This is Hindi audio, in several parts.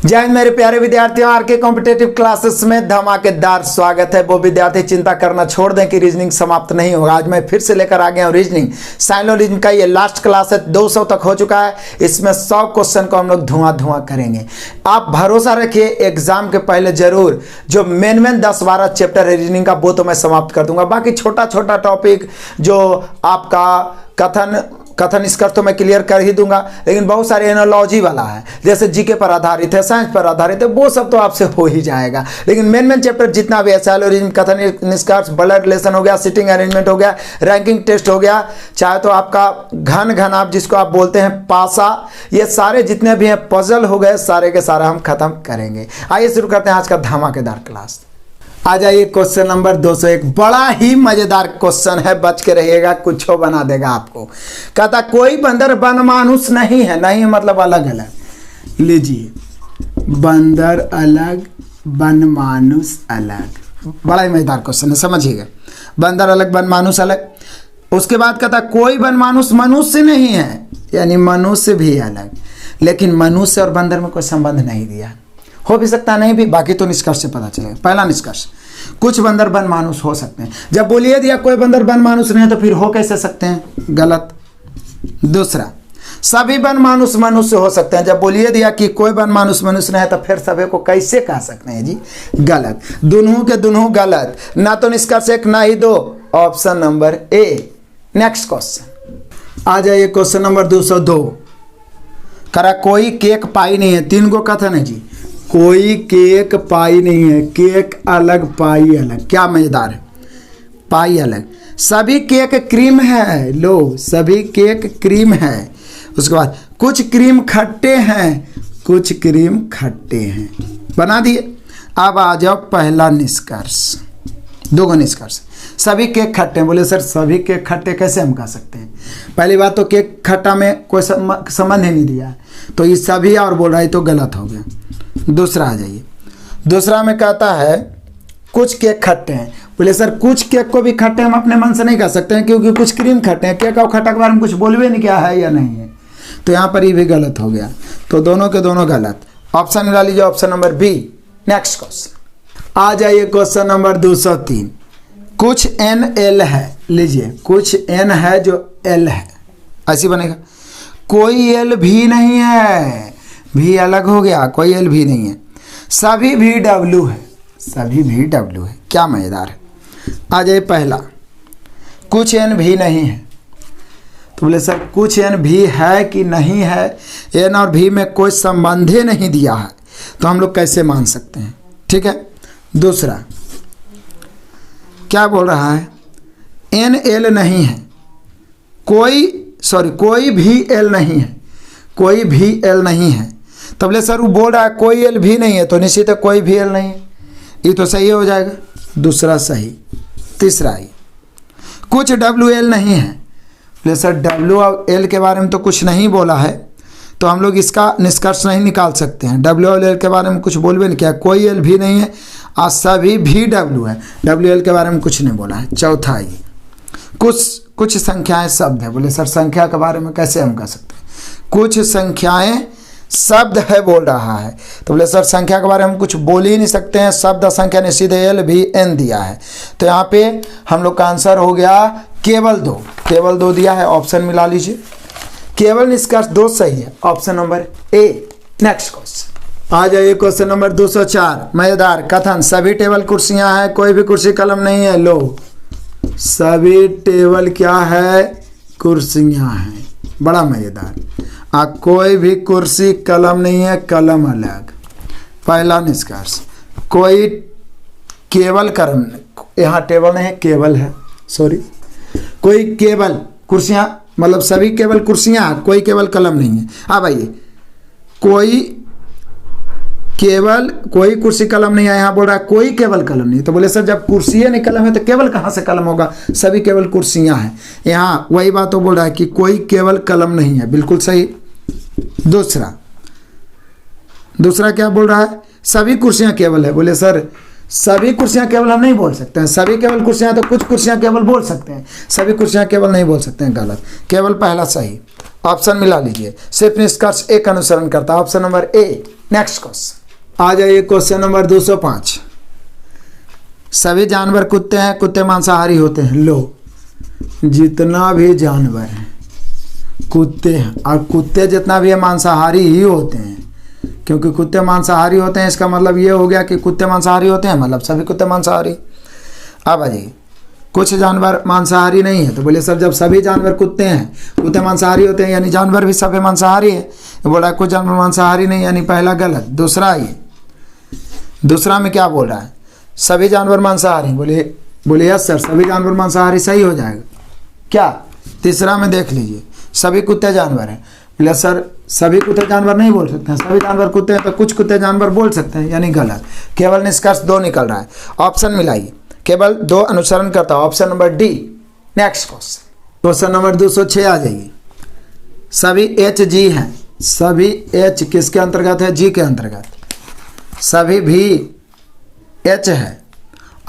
जय हिंद मेरे प्यारे विद्यार्थियों, आर के कॉम्पिटेटिव क्लासेस में धमाकेदार स्वागत है। वो विद्यार्थी चिंता करना छोड़ दें कि रीजनिंग समाप्त नहीं होगा। आज मैं फिर से लेकर आ गया हूँ रीजनिंग। साइलोरिज्म का ये लास्ट क्लास है, 200 तक हो चुका है। इसमें 100 क्वेश्चन को हम लोग धुआं करेंगे। आप भरोसा रखिए, एग्जाम के पहले जरूर जो मेन 10-12 चैप्टर है रीजनिंग का वो तो मैं समाप्त कर दूंगा। बाकी छोटा छोटा टॉपिक जो आपका कथन निष्कर्ष तो मैं क्लियर कर ही दूंगा, लेकिन बहुत सारे एनालॉजी वाला है, जैसे जीके पर आधारित है, साइंस पर आधारित है, वो सब तो आपसे हो ही जाएगा। लेकिन मेन चैप्टर जितना भी है, साइलोरिज्म, कथन निष्कर्ष, ब्लड रिलेशन हो गया, सिटिंग अरेंजमेंट हो गया, रैंकिंग टेस्ट हो गया, चाहे तो आपका घन आप जिसको आप बोलते हैं पासा, ये सारे जितने भी हैं पजल हो गए, सारे के सारे हम खत्म करेंगे। आइए शुरू करते हैं आज का धमाकेदार क्लास। आ जाइए क्वेश्चन नंबर 201। बड़ा ही मजेदार क्वेश्चन है, बच के रहिएगा, कुछ बना देगा आपको। कहता कोई बंदर वन मानुष नहीं है, नहीं मतलब अलग अलग। लीजिए, बंदर अलग वन मानुष अलग, बड़ा ही मजेदार क्वेश्चन है, समझिएगा। बंदर अलग वन मानुष अलग। उसके बाद कहता कोई वन मानुष मनुष्य नहीं है, यानी मनुष्य भी अलग, लेकिन मनुष्य और बंदर में कोई संबंध नहीं दिया। हो भी सकता नहीं भी, बाकी तो निष्कर्ष से पता चलेगा। पहला निष्कर्ष, कुछ बंदर वन मानुष हो सकते हैं। जब बोलिए दिया कोई बंदर वन मानुष नहीं है तो फिर हो कैसे सकते हैं, गलत। दूसरा, सभी वन मानुष मनुष्य हो सकते हैं। जब बोलिए दिया कि कोई वन मानुष मनुष्य नहीं है तो फिर सभी को कैसे कह सकते हैं जी, गलत। दोनों के दोनों गलत, ना तो निष्कर्ष एक ना ही दो, option number A. Next question आ जाइए, क्वेश्चन नंबर 202। करा कोई केक पाई नहीं है, 3 गो कथन है जी। कोई केक पाई नहीं है, केक अलग पाई अलग, क्या मजेदार है। पाई अलग, सभी केक क्रीम है, लो सभी केक क्रीम है। उसके बाद कुछ क्रीम खट्टे हैं, कुछ क्रीम खट्टे हैं, बना दिए। अब आ जाओ पहला निष्कर्ष, 2 निष्कर्ष। सभी केक खट्टे हैं, बोले सर सभी केक खट्टे कैसे हम कह सकते हैं। पहली बात तो केक खट्टा में कोई संबंध ही नहीं दिया है, तो ये सभी और बोल रहा है तो गलत हो गया। दूसरा आ जाइए, दूसरा में कहता है कुछ केक खट्टे हैं। बोले सर कुछ केक को भी खट्टे हम अपने मन से नहीं कह सकते हैं, क्योंकि कुछ क्रीम खट्टे हैं। केक और खट्टा के बारे में कुछ बोलवे नहीं, क्या है या नहीं है, तो यहाँ पर ये भी गलत हो गया। तो दोनों के दोनों गलत। ऑप्शन मिला लीजिए, option number B. Next question आ जाइए, क्वेश्चन नंबर 203। कुछ एन एल है, लीजिए कुछ एन है जो एल है, ऐसी बनेगा। कोई एल भी नहीं है, भी अलग हो गया, कोई एल भी नहीं है। सभी भी डब्ल्यू है, सभी भी डब्ल्यू है, क्या मजेदार है। आ जाए पहला, कुछ एन भी नहीं है। तो बोले सर कुछ एन भी है कि नहीं है, एन और भी में कोई संबंध ही नहीं दिया है, तो हम लोग कैसे मान सकते हैं, ठीक है। दूसरा क्या बोल रहा है, एन एल नहीं है, कोई भी एल नहीं है, कोई भी एल नहीं है। तब ले सर वो बोल रहा है कोई एल भी नहीं है, तो निश्चित है कोई भी एल नहीं है, ये तो सही हो जाएगा, दूसरा सही। तीसरा ही, कुछ डब्ल्यू एल नहीं है। बोले सर डब्ल्यू और एल के बारे में तो कुछ नहीं बोला है, तो हम लोग इसका निष्कर्ष नहीं निकाल सकते हैं। डब्ल्यू और एल के बारे में कुछ बोलबे नहीं किया, कोई एल भी नहीं है और सभी भी डब्ल्यू है, डब्ल्यू एल के बारे में कुछ नहीं बोला है। चौथा ही, कुछ संख्याएं शब्द है। बोले सर संख्या के बारे में कैसे हम कह सकते हैं, कुछ संख्याएं शब्द है बोल रहा है, तो बोले सर संख्या के बारे में हम कुछ बोल ही नहीं सकते हैं, शब्द संख्या ने सीधे एल भी एन दिया है, तो यहाँ पे हम लोग का आंसर हो गया केवल 2। केवल 2 दिया है, ऑप्शन मिला लीजिए। केवल निष्कर्ष 2 सही है, option number A. Next question आ जाइए, क्वेश्चन नंबर 204। मजेदार कथन, सभी टेबल कुर्सियां हैं, कोई भी कुर्सी कलम नहीं है। लो सभी टेबल क्या है, कुर्सियां हैं, बड़ा मजेदार। कोई भी कुर्सी कलम नहीं है, कलम अलग। पहला निष्कर्ष, कोई केवल कलम, यहाँ टेबल नहीं है केवल है, सॉरी, कोई केवल कुर्सियां मतलब सभी केवल कुर्सियां, कोई केवल कलम नहीं है। अब आइए, कोई कुर्सी कलम नहीं है, यहाँ बोल रहा है कोई केवल कलम नहीं, तो बोले सर जब कुर्सी नहीं कलम है तो केवल कहाँ से कलम होगा, सभी केवल कुर्सियां हैं। यहाँ वही बात तो बोल रहा है कि कोई केवल कलम नहीं है, बिल्कुल सही। दूसरा क्या बोल रहा है, सभी कुर्सियां केवल है। बोले सर सभी कुर्सियां केवल हम नहीं बोल सकते हैं, सभी केवल कुर्सियां तो कुछ कुर्सियां केवल बोल सकते हैं, सभी कुर्सियां केवल नहीं बोल सकते हैं, गलत। केवल पहला सही, ऑप्शन मिला लीजिए। सिर्फ निष्कर्ष एक अनुसरण करता है, option number A. Next question आ जाइए क्वेश्चन नंबर 205। सभी जानवर कुत्ते हैं, कुत्ते मांसाहारी होते हैं। लो, जितना भी जानवर हैं कुत्ते हैं, और कुत्ते जितना भी है मांसाहारी ही होते हैं, क्योंकि कुत्ते मांसाहारी होते हैं। इसका मतलब ये हो गया कि कुत्ते मांसाहारी होते हैं, मतलब सभी कुत्ते मांसाहारी। अब आ जाइए, कुछ जानवर मांसाहारी नहीं है, तो बोले सर जब सभी जानवर कुत्ते हैं, कुत्ते मांसाहारी होते हैं, यानी जानवर भी सभी मांसाहारी है। बोला कुछ जानवर मांसाहारी नहीं, यानी पहला गलत। दूसरा ये, दूसरा में क्या बोल रहा है, सभी जानवर मांसाहारी। बोले यस सर, सभी जानवर मांसाहारी, सही हो जाएगा क्या। तीसरा में देख लीजिए, सभी कुत्ते जानवर हैं। बोले सर सभी कुत्ते जानवर नहीं बोल सकते हैं, सभी जानवर कुत्ते हैं तो कुछ कुत्ते जानवर बोल सकते हैं, यानी गलत। केवल निष्कर्ष 2 निकल रहा है। ऑप्शन मिलाइए, केवल 2 अनुसरण करता है। Option number D. Next question number 206 आ जाइए। सभी एच जी हैं, सभी एच किसके अंतर्गत है, जी के अंतर्गत। सभी भी एच है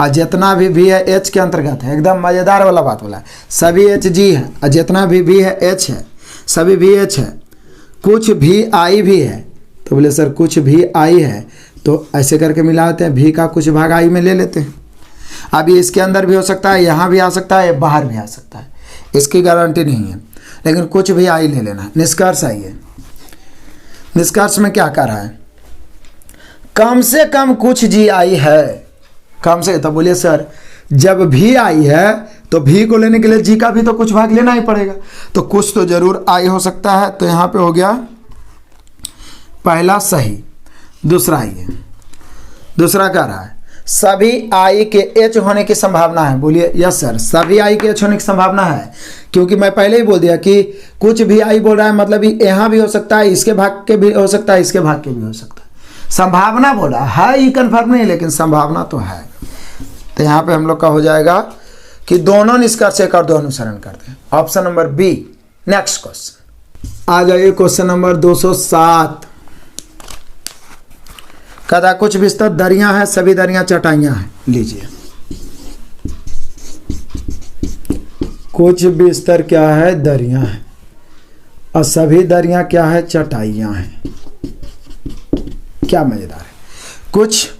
और जितना भी है एच के अंतर्गत है। एकदम मज़ेदार वाला बात बोला है। सभी एच जी है और जितना भी है एच है, सभी भी एच है। कुछ भी आई भी है, तो बोले सर कुछ भी आई है, तो ऐसे करके मिलाते हैं, भी का कुछ भाग आई में ले लेते हैं। अब ये इसके अंदर भी हो सकता है, यहाँ भी आ सकता है, बाहर भी आ सकता है, इसकी गारंटी नहीं है, लेकिन कुछ भी आई ले लेना। निष्कर्ष आइए, निष्कर्ष में क्या कर रहा है, कम से कम कुछ जी आई है, कम से। तो बोलिए सर जब भी आई है तो भी को लेने के लिए जी का भी तो कुछ भाग लेना ही पड़ेगा, तो कुछ तो जरूर आई हो सकता है। तो यहाँ पे हो गया पहला सही। दूसरा आइए, दूसरा कह रहा है सभी आई के एच होने की संभावना है। बोलिए यस सर, सभी आई के एच होने की संभावना है, क्योंकि मैं पहले ही बोल दिया कि कुछ भी आई बोल रहा है, मतलब यहाँ भी हो सकता है, इसके भाग के भी हो सकता है, इसके भाग के भी हो सकता है। संभावना बोला है, ये कन्फर्म नहीं, लेकिन संभावना तो है। तो यहाँ पे हम लोग का हो जाएगा कि दोनों निष्कर्ष एक और 2 अनुसरण करते हैं। Option number B. Next question आ जाइए, क्वेश्चन नंबर 207। कहता कुछ बिस्तर दरियां हैं, सभी दरियां चटाइयां हैं। लीजिए, कुछ बिस्तर क्या है, दरियां हैं, और सभी दरियां क्या है, चटाइयां हैं। क्या मजेदार है। कुछ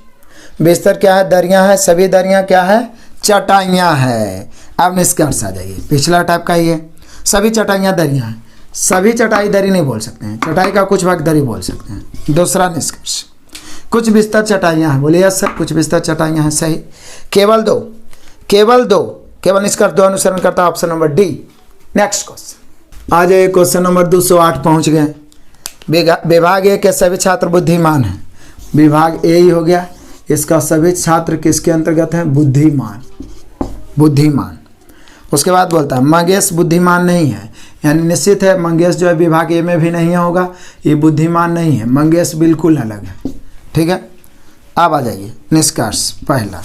बिस्तर क्या है, दरियां हैं, सभी दरियां क्या है, चटाइयां है। अब निष्कर्ष आ जाइए, पिछला टाइप का ही है। सभी चटाइयां दरियां हैं, सभी चटाई दरी नहीं बोल सकते हैं, चटाई का कुछ भाग दरी बोल सकते हैं। दूसरा निष्कर्ष, कुछ बिस्तर चटाइयां हैं। बोले यस सर, कुछ बिस्तर चटाइयां हैं, सही। केवल 2, केवल 2, केवल निष्कर्ष 2 अनुसरण करता है। Option number D. Next question आ जाइए, क्वेश्चन नंबर 208 पहुंच गए। विभाग ए के सभी छात्र बुद्धिमान हैं। विभाग ए ही हो गया, इसका सभी छात्र किसके अंतर्गत हैं, बुद्धिमान। बुद्धिमान। उसके बाद बोलता है मंगेश बुद्धिमान नहीं है, यानी निश्चित है मंगेश जो है विभाग ए में भी नहीं होगा, ये बुद्धिमान नहीं है, मंगेश बिल्कुल अलग है। ठीक है, अब आ जाइए निष्कर्ष पहला,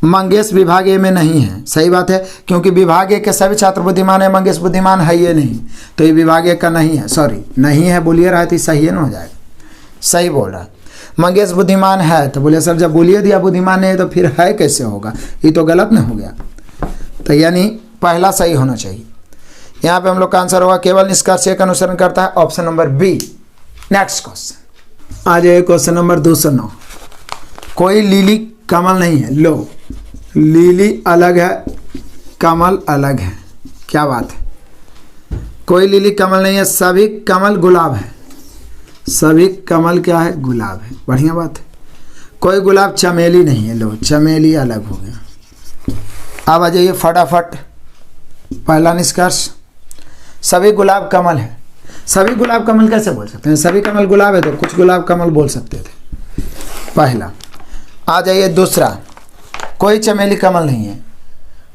मंगेश विभाग ए में नहीं है। सही बात है, क्योंकि विभाग ए के सभी छात्र बुद्धिमान है, मंगेश बुद्धिमान है ये नहीं, तो ये विभाग ए का नहीं है। सॉरी नहीं है बोलिए रहा तो सही है ना, हो जाएगा। सही बोल रहा है, मंगेश बुद्धिमान है, तो बोले सर जब बोलिए दिया बुद्धिमान नहीं है तो फिर है कैसे होगा, ये तो गलत नहीं हो गया। तो यानी पहला सही होना चाहिए। यहाँ पे हम लोग का आंसर होगा केवल निष्कर्ष एक अनुसरण करता है। Option number B. Next question आ जाए, क्वेश्चन नंबर 209। कोई लीली कमल नहीं है। लो, लीली अलग है, कमल अलग है। क्या बात है, कोई लीली कमल नहीं है, सभी कमल गुलाब है। सभी कमल क्या है, गुलाब है। बढ़िया बात है। कोई गुलाब चमेली नहीं है। लो, चमेली अलग हो गया। अब आ जाइए फटाफट, पहला निष्कर्ष, सभी गुलाब कमल है। सभी गुलाब कमल कैसे बोल सकते हैं, सभी कमल गुलाब है तो कुछ गुलाब कमल बोल सकते थे, पहला। आ जाइए दूसरा, कोई चमेली कमल नहीं है।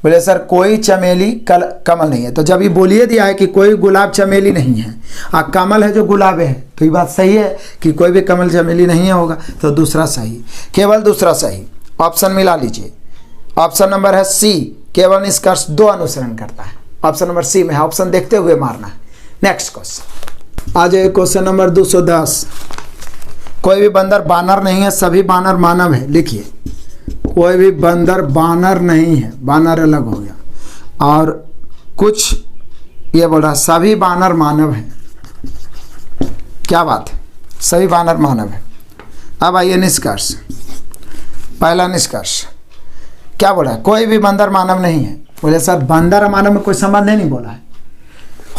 बोले सर कोई चमेली कमल नहीं है, तो जब ये बोलिए दिया है कि कोई गुलाब चमेली नहीं है और कमल है जो गुलाब है, तो ये बात सही है कि कोई भी कमल चमेली नहीं है होगा, तो दूसरा सही, केवल दूसरा सही। ऑप्शन मिला लीजिए। ऑप्शन नंबर है सी, केवल निष्कर्ष 2 अनुसरण करता है। ऑप्शन नंबर सी में है, ऑप्शन देखते हुए मारना है। नेक्स्ट क्वेश्चन आ जाए, क्वेश्चन नंबर 210। कोई भी बंदर बानर नहीं है, सभी बानर मानव है। लिखिए, कोई भी बंदर बानर नहीं है, बानर अलग हो गया। और कुछ ये बोल रहा सभी बानर मानव है। क्या बात है, सभी बानर मानव है। अब आइए निष्कर्ष। पहला निष्कर्ष क्या बोला है? कोई भी बंदर मानव नहीं है। बोले सर बंदर और मानव में कोई संबंध नहीं बोला है।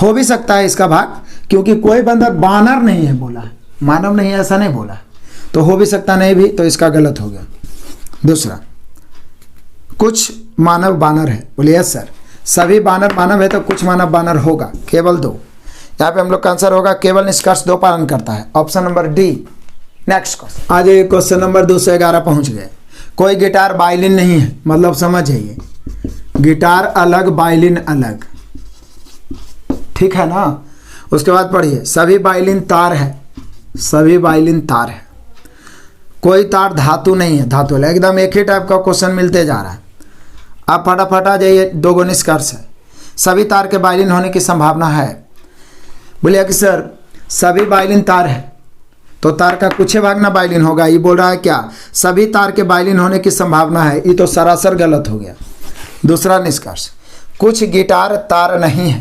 हो भी सकता है इसका भाग, क्योंकि कोई बंदर बानर नहीं है बोला है, मानव नहीं है ऐसा नहीं बोला है, तो हो भी सकता नहीं भी, तो इसका गलत हो गया। दूसरा, कुछ मानव बानर है। बोले यस सर, सभी बानर मानव है तो कुछ मानव बानर होगा, केवल 2। यहाँ पे हम लोग का आंसर होगा केवल निष्कर्ष 2 पालन करता है, option number D. Next question, आज ये क्वेश्चन नंबर 211 पहुंच गए। कोई गिटार वायलिन नहीं है, मतलब समझ है, ये गिटार अलग वायलिन अलग, ठीक है ना। उसके बाद पढ़िए, सभी वायलिन तार है, सभी वायलिन तार है। कोई तार धातु नहीं है, धातु है। एकदम एक ही टाइप का क्वेश्चन मिलते जा रहा है। आप फटाफट आ जाइए, 2 निष्कर्ष है। सभी तार के वायलिन होने की संभावना है। बोलिए कि सर सभी वायलिन तार है तो तार का कुछ भाग ना वायलिन होगा, ये बोल रहा है क्या? सभी तार के वायलिन होने की संभावना है, ये तो सरासर गलत हो गया। दूसरा निष्कर्ष, कुछ गिटार तार नहीं है।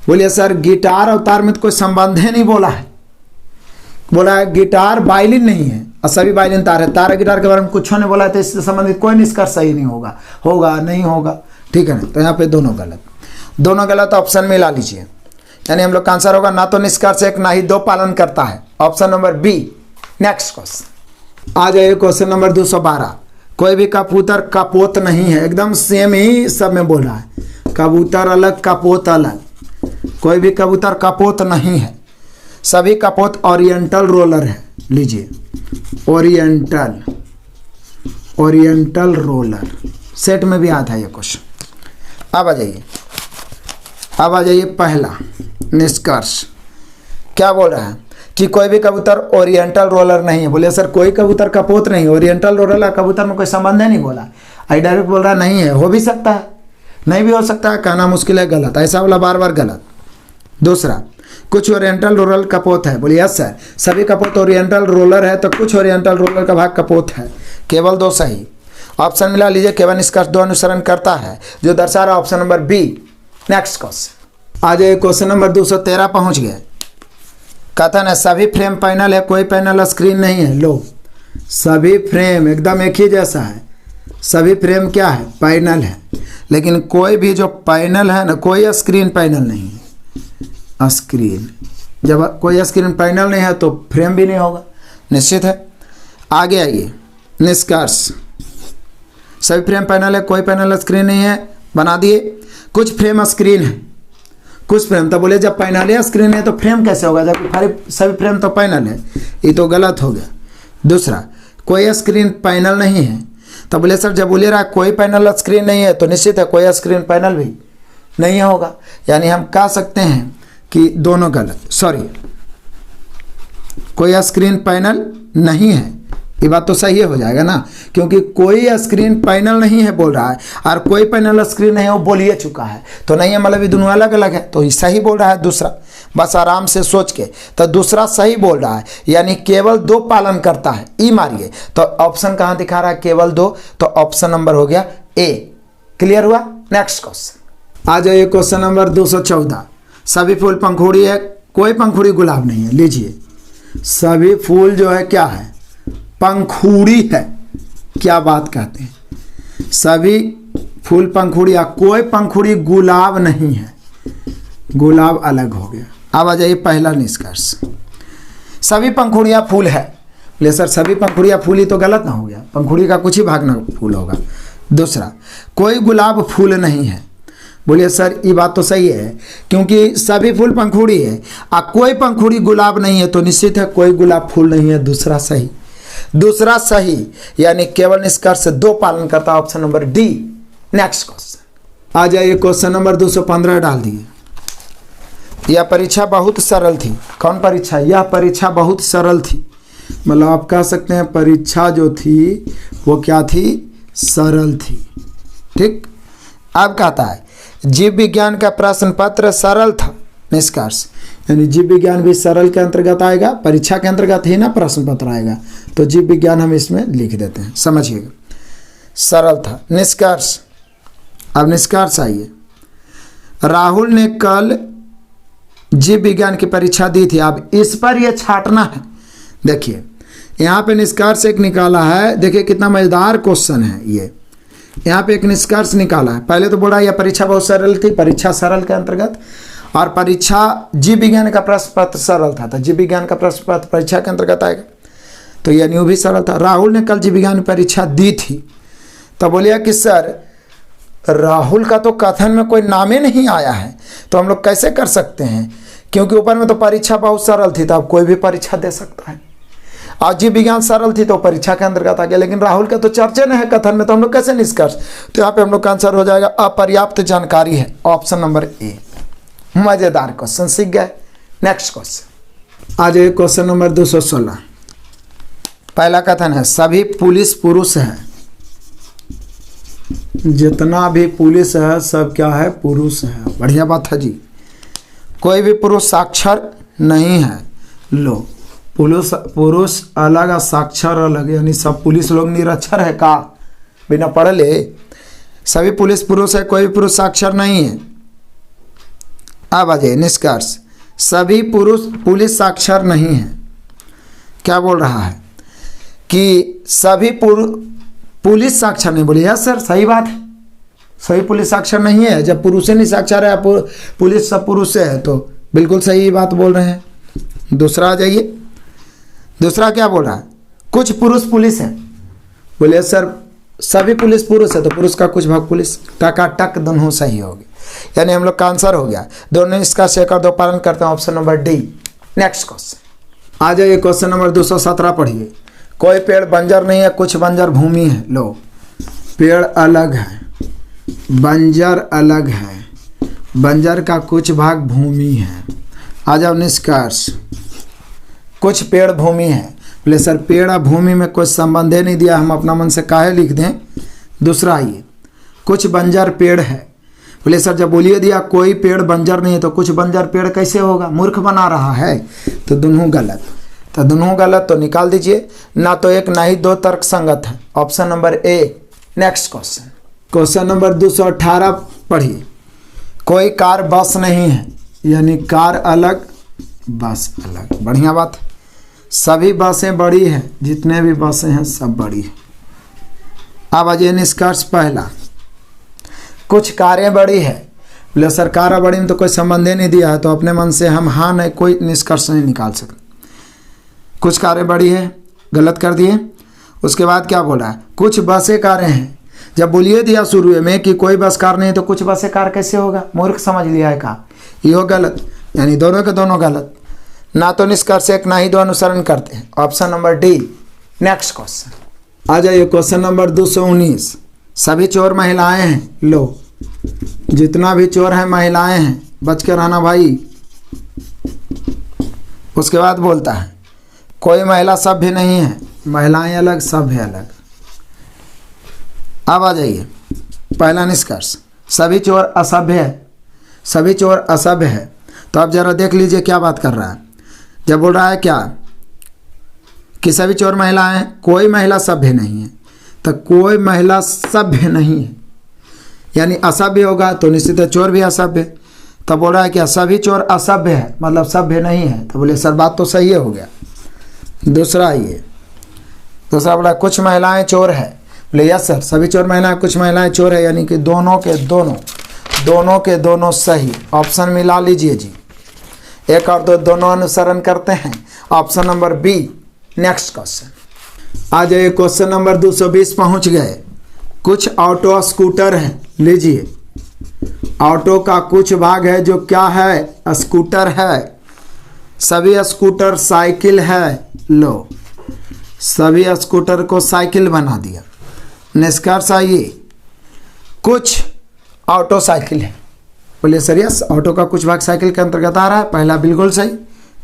बोलिए सर गिटार और तार में तो कोई संबंध है नहीं बोला है, बोला है गिटार वायलिन नहीं है और सभी वायलिन तार है। तार और गिटार के बारे में कुछ नहीं बोला है, तो इससे संबंधित कोई निष्कर्ष सही नहीं होगा, होगा नहीं होगा, ठीक है ना। तो यहाँ पे दोनों गलत, दोनों गलत ऑप्शन में ला लीजिए। यानी हम लोग का आंसर होगा ना तो निष्कर्ष 1 ना ही 2 पालन करता है, option number B. Next question, आ जाइए क्वेश्चन नंबर 212। कोई भी कबूतर कपोत नहीं है, एकदम सेम ही सब में बोला है, कबूतर अलग कपोत अलग। कोई भी कबूतर कपोत नहीं है, सभी कपोत ओरिएंटल रोलर है। लीजिए ओरिएंटल, ओरिएंटल रोलर सेट में भी आता है ये क्वेश्चन। अब आ जाइए, अब आ जाइए पहला निष्कर्ष क्या बोल रहा है कि कोई भी कबूतर ओरिएंटल रोलर नहीं है। बोले सर कोई कबूतर कपोत नहीं, ओरिएंटल रोलर कबूतर में कोई संबंध है नहीं बोला, आई डायरेक्ट बोल रहा नहीं है। हो भी सकता है, नहीं भी हो सकता है, कहना मुश्किल है, गलत, ऐसा वाला बार बार गलत। दूसरा, कुछ ओरिएंटल रोलर कपोत है। बोलिए यस सर, सभी कपोत ओरिएंटल रोलर है तो कुछ ओरिएंटल रोलर का भाग कपोत है, केवल 2 सही। ऑप्शन मिला लीजिए, केवल निष्कर्ष 2 अनुसरण करता है, जो दर्शा रहा option number B. Next question, आज क्वेश्चन नंबर 213 पहुंच गए। कथन है सभी फ्रेम पैनल है, कोई पैनल स्क्रीन नहीं है। लो सभी फ्रेम एकदम एक ही जैसा है, सभी फ्रेम क्या है? पैनल है, लेकिन कोई भी जो पैनल है ना, कोई स्क्रीन पैनल नहीं है। स्क्रीन, जब कोई स्क्रीन पैनल नहीं है तो फ्रेम भी नहीं होगा, निश्चित है। आगे आइए, निष्कर्ष सभी फ्रेम पैनल है, कोई पैनल स्क्रीन नहीं है, बना दिए। कुछ फ्रेम स्क्रीन है, कुछ फ्रेम, तो बोले जब पैनल है स्क्रीन है तो फ्रेम कैसे होगा, जब सभी फ्रेम तो पैनल है, ये तो गलत हो गया। दूसरा, कोई स्क्रीन पैनल नहीं है, तो बोले सर जब बोले रहा कोई पैनल स्क्रीन नहीं है तो निश्चित है कोई स्क्रीन पैनल भी नहीं होगा। यानी हम कह सकते हैं कि दोनों गलत, सॉरी, कोई स्क्रीन पैनल नहीं है, ये बात तो सही हो जाएगा ना, क्योंकि कोई स्क्रीन पैनल नहीं है बोल रहा है और कोई पैनल स्क्रीन नहीं है वो बोल ही चुका है, तो नहीं है, मतलब ये दोनों अलग अलग है, तो सही बोल रहा है दूसरा। बस आराम से सोच के, तो दूसरा सही बोल रहा है, यानी केवल 2 पालन करता है। ई मारिए तो ऑप्शन कहाँ दिखा रहा है? केवल 2, तो ऑप्शन नंबर हो गया ए। क्लियर हुआ? नेक्स्ट क्वेश्चन, आ जाइए क्वेश्चन नंबर 214। सभी फूल पंखुड़ी है, कोई पंखुड़ी गुलाब नहीं है। लीजिए सभी फूल जो है क्या है? पंखुड़ी है। क्या बात कहते हैं? सभी फूल पंखुड़िया, कोई पंखुड़ी गुलाब नहीं है, गुलाब अलग हो गया। अब आ जाइए पहला निष्कर्ष, सभी पंखुड़ियाँ फूल है। ले सर सभी पंखुड़ियाँ फूल ही तो गलत ना हो गया, पंखुड़ी का कुछ ही भाग ना फूल होगा। दूसरा, कोई गुलाब फूल नहीं है। बोलिए सर ये बात तो सही है, क्योंकि सभी फूल पंखुड़ी है और कोई पंखुड़ी गुलाब नहीं है, तो निश्चित है कोई गुलाब फूल नहीं है। दूसरा सही, दूसरा सही, यानी केवल निष्कर्ष 2 पालन करता, option number D. Next question, आ जाइए क्वेश्चन नंबर 215 डाल दिए। यह परीक्षा बहुत सरल थी। कौन परीक्षा? यह परीक्षा बहुत सरल थी, मतलब आप कह सकते हैं परीक्षा जो थी वो क्या थी? सरल थी। ठीक, अब कहता है जीव विज्ञान का प्रश्न पत्र सरल था। निष्कर्ष, यानी जीव विज्ञान भी सरल के अंतर्गत आएगा, परीक्षा के अंतर्गत ही ना प्रश्न पत्र आएगा, तो जीव विज्ञान हम इसमें लिख देते हैं, समझिएगा, सरल था। निष्कर्ष, अब निष्कर्ष आइए। राहुल ने कल जीव विज्ञान की परीक्षा दी थी। अब इस पर यह छाटना है। देखिए यहाँ पे निष्कर्ष एक निकाला है, देखिए कितना मजेदार क्वेश्चन है ये। यहाँ पे एक निष्कर्ष निकाला है। पहले तो बोला यह परीक्षा बहुत सरल थी, परीक्षा सरल के अंतर्गत, और परीक्षा जीव विज्ञान का प्रश्न पत्र सरल था, तो जीव विज्ञान का प्रश्न पत्र परीक्षा के अंतर्गत आएगा। तो यह न्यू भी सरल था। राहुल ने कल जीव विज्ञान परीक्षा दी थी, तो बोलिए कि सर राहुल का तो कथन में कोई नाम ही नहीं आया है, तो हम लोग कैसे कर सकते हैं, क्योंकि ऊपर में तो परीक्षा बहुत सरल थी, तो अब कोई भी परीक्षा दे सकता है। आज जीव विज्ञान सरल थी तो परीक्षा के अंतर्गत आ गया, लेकिन राहुल का तो चर्चा नहीं है कथन में, तो हम लोग कैसे निष्कर्ष। तो यहाँ पे हम लोग का आंसर हो जाएगा अपर्याप्त जानकारी है, ऑप्शन नंबर ए। मजेदार क्वेश्चन सीख गए। नेक्स्ट क्वेश्चन आ जाइए, क्वेश्चन नंबर 216। पहला कथन है सभी पुलिस पुरुष है। जितना भी पुलिस है सब क्या है, पुरुष है। बढ़िया बात है जी। कोई भी पुरुष साक्षर नहीं है। लो, पुरुष अलग और साक्षर अलग, यानी सब पुलिस लोग निरक्षर है का, बिना पढ़े ले। सभी पुलिस पुरुष है, कोई भी पुरुष साक्षर नहीं है। अब आ जाइए निष्कर्ष, सभी पुलिस साक्षर नहीं है। क्या बोल रहा है कि सभी पुलिस साक्षर नहीं। बोलिए यस सर सही बात है, सभी पुलिस साक्षर नहीं है। जब पुरुष नहीं साक्षर है, पुलिस सब पुरुष है, तो बिल्कुल सही बात बोल रहे हैं। दूसरा आ जाइए, दूसरा क्या बोल रहा है, कुछ पुरुष पुलिस है। बोलिए सर सभी पुलिस पुरुष है, तो पुरुष का कुछ भाग पुलिस, टक दोनों सही हो गए, यानी हम लोग का आंसर हो गया। दोनों इसका शेखर दो पालन करते हैं, option number D. Next question आ जाइए, क्वेश्चन नंबर 217 पढ़िए। कोई पेड़ बंजर नहीं है, कुछ बंजर भूमि है। लो, पेड़ अलग है, बंजर अलग है, बंजर का कुछ भाग भूमि है। आ जाओ निष्कर्ष, कुछ पेड़ भूमि है। बोले सर पेड़ और भूमि में कोई संबंध नहीं दिया, हम अपना मन से काहे लिख दें। दूसरा आइए, कुछ बंजर पेड़ है। बोले सर जब बोलिए दिया कोई पेड़ बंजर नहीं है, तो कुछ बंजर पेड़ कैसे होगा, मूर्ख बना रहा है। तो दोनों गलत, तो दोनों गलत, तो निकाल दीजिए। ना तो एक ना ही दो तर्क संगत है, option number A. Next question, question number 218 पढ़िए। कोई कार बस नहीं है, यानी कार अलग बस अलग। बढ़िया बात, सभी बसें बड़ी हैं, जितने भी बसें हैं सब बड़ी हैं। अब आ जाइए निष्कर्ष पहला, कुछ कारें बड़ी है। बोले सर कार बड़ी में तो कोई संबंध ही नहीं दिया है, तो अपने मन से हम हाँ नहीं कोई निष्कर्ष नहीं निकाल सकते। कुछ कारें बड़ी है, गलत कर दिए। उसके बाद क्या बोला है, कुछ बसें कारें हैं। जब बोलिए दिया शुरू में कि कोई बस कार नहीं है, तो कुछ बसें कार कैसे होगा, मूर्ख समझ लिया है का, ये हो गलत, यानी दोनों के दोनों गलत। ना तो निष्कर्ष एक ना ही दो अनुसरण करते हैं, option number D. Next question आ जाइए, क्वेश्चन नंबर 219। सभी चोर महिलाएं हैं। लो, जितना भी चोर है महिलाएं हैं, बच के रहना भाई। उसके बाद बोलता है कोई महिला सभ्य नहीं है, महिलाएं अलग सभ्य अलग। अब आ जाइए पहला निष्कर्ष, सभी चोर असभ्य है, सभी चोर असभ्य है। तो अब जरा देख लीजिए क्या बात कर रहा है। जब बोल रहा है क्या कि सभी चोर महिलाएं हैं, कोई महिला सभ्य नहीं है, तो कोई महिला सभ्य नहीं है, यानी असभ्य होगा तो निश्चित है चोर भी असभ्य। तब बोल रहा है क्या सभी चोर असभ्य है, मतलब सभ्य नहीं है। तो बोले सर बात तो सही हो गया। दूसरा ये, दूसरा बोला कुछ महिलाएं चोर है। बोले यस सर सभी चोर महिलाएं, कुछ महिलाएं चोर है, यानी कि दोनों के दोनों सही। ऑप्शन मिला लीजिए जी, एक और दो दोनों अनुसरण करते हैं, option number B. Next question आ जाइए, क्वेश्चन नंबर 220 पहुंच गए। कुछ ऑटो स्कूटर है। लीजिए, ऑटो का कुछ भाग है जो क्या है, स्कूटर है। सभी स्कूटर साइकिल है। लो, सभी स्कूटर को साइकिल बना दिया। निष्कर्ष आइए, कुछ ऑटो साइकिल है। बोलिए सर यस ऑटो का कुछ भाग साइकिल के अंतर्गत आ रहा है, पहला बिल्कुल सही।